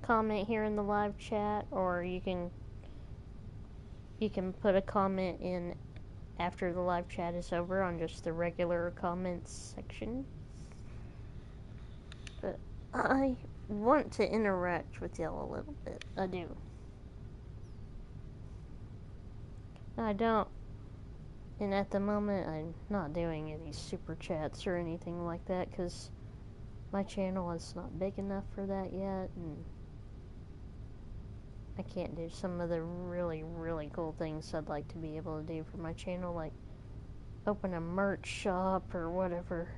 comment here in the live chat, or you can you can put a comment in after the live chat is over on just the regular comments section. But I want to interact with y'all a little bit. I do. I don't. And at the moment, I'm not doing any super chats or anything like that because my channel is not big enough for that yet, and I can't do some of the really, really cool things I'd like to be able to do for my channel, like open a merch shop or whatever.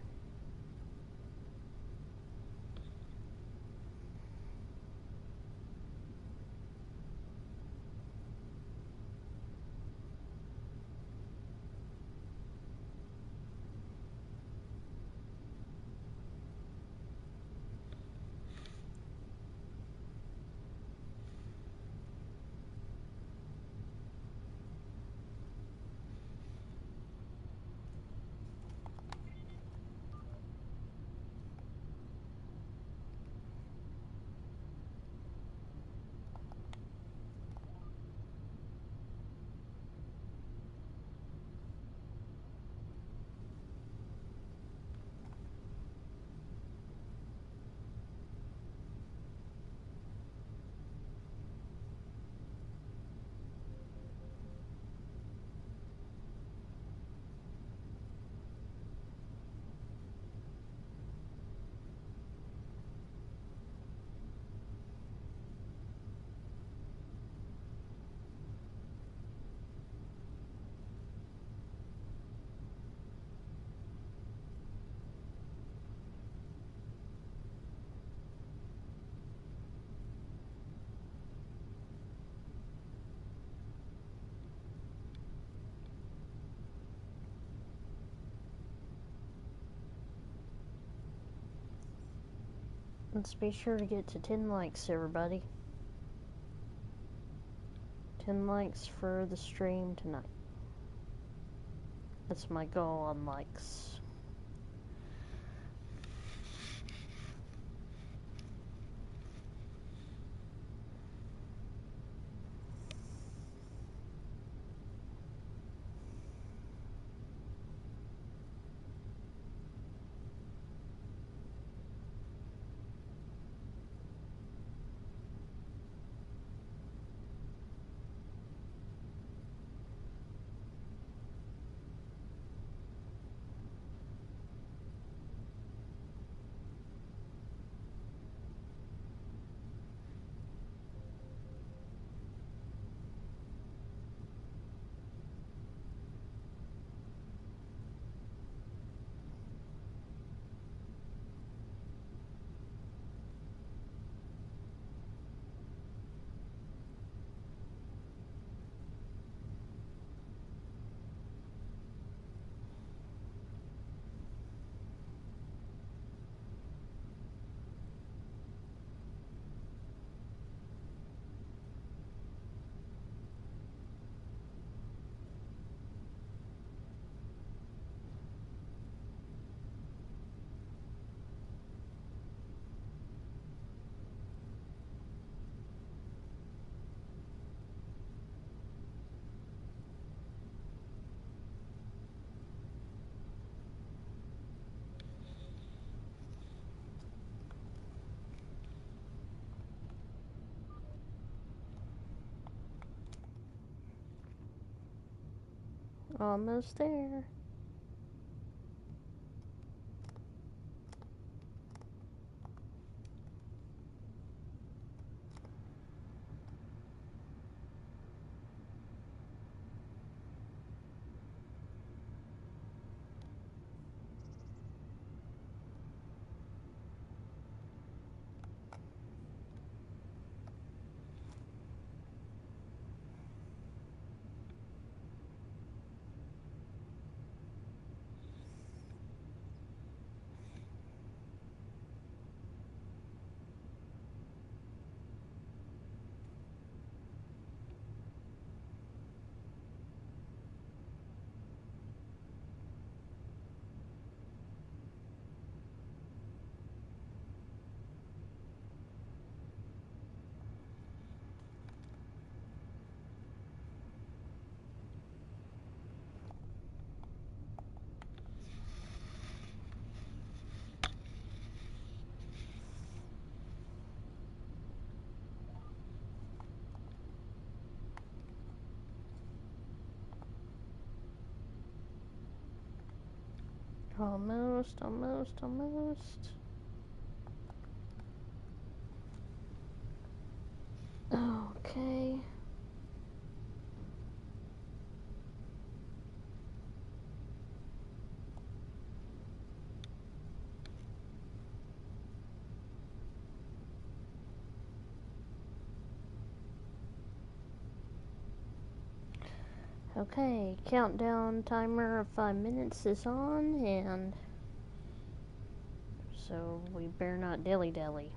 Let's be sure to get to 10 likes, everybody. 10 likes for the stream tonight. That's my goal on likes. Almost there. Almost, almost, almost. Okay. Okay, countdown timer of 5 minutes is on, and so we better not dilly-dally.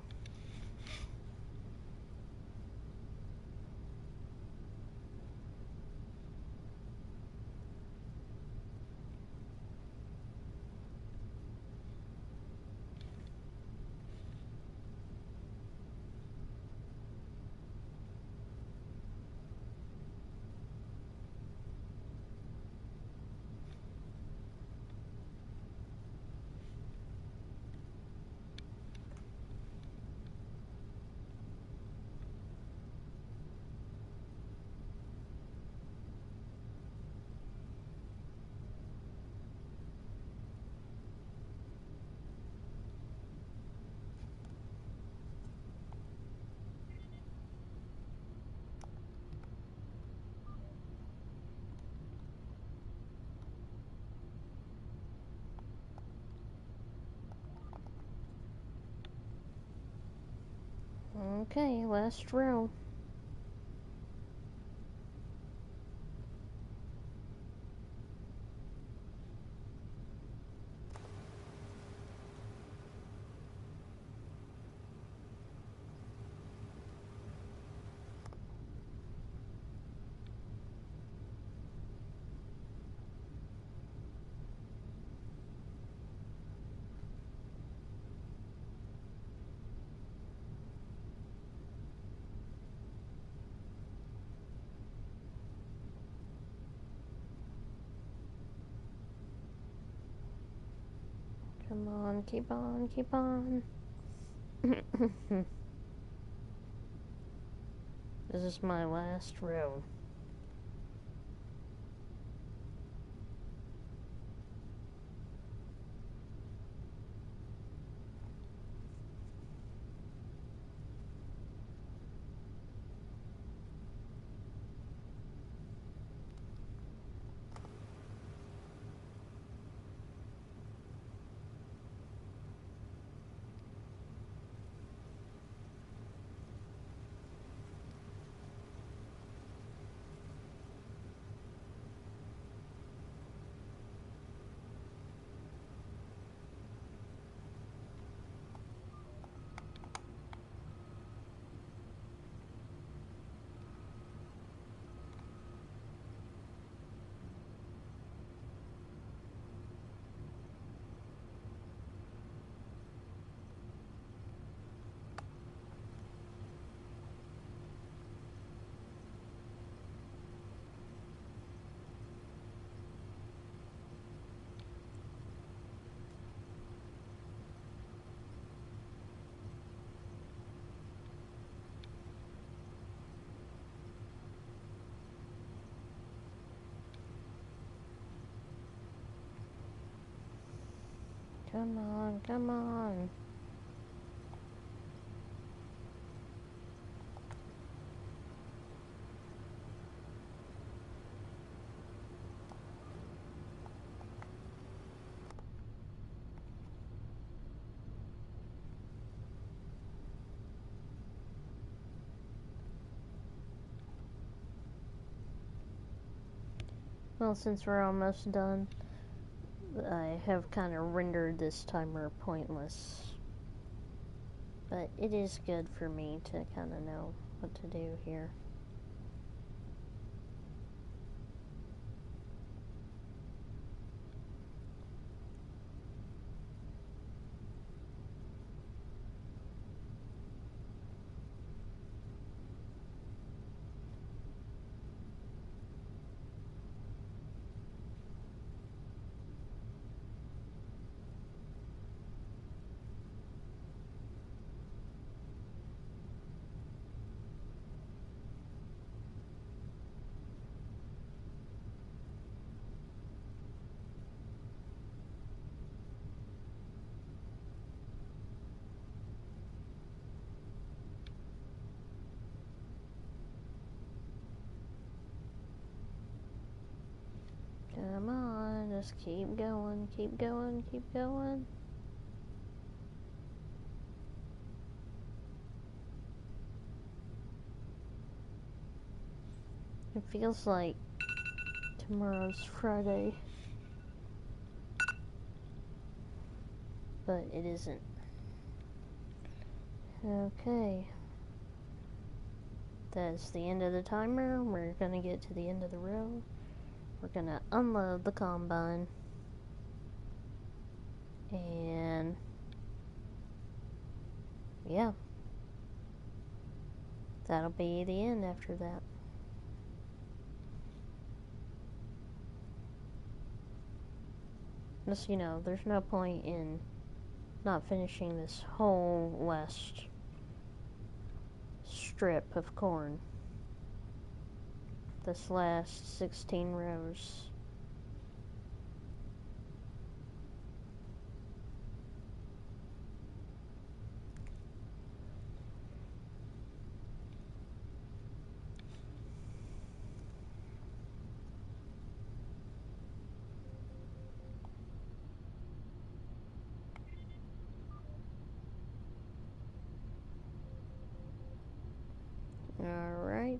Okay, last row. Come on, keep on, keep on. This is my last row. Come on, come on. Well, since we're almost done, I have kind of rendered this timer pointless. But it is good for me to kind of know what to do here. Come on, just keep going, keep going, keep going. It feels like tomorrow's Friday, but it isn't. Okay. That's the end of the timer. We're gonna get to the end of the row. We're gonna unload the combine. And yeah, that'll be the end after that. Just, there's no point in not finishing this whole last strip of corn. This last 16 rows. Alright.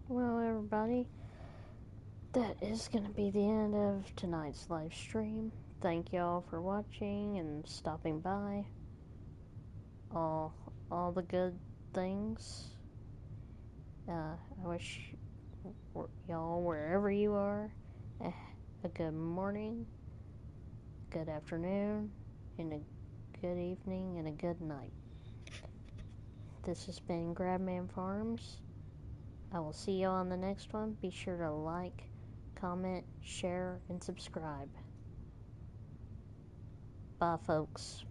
Well, everybody, that is going to be the end of tonight's live stream. Thank y'all for watching and stopping by. All the good things. I wish y'all, wherever you are, a good morning, good afternoon, and a good evening, and a good night. This has been Grabman Farms. I will see you on the next one. Be sure to like, comment, share, and subscribe. Bye, folks.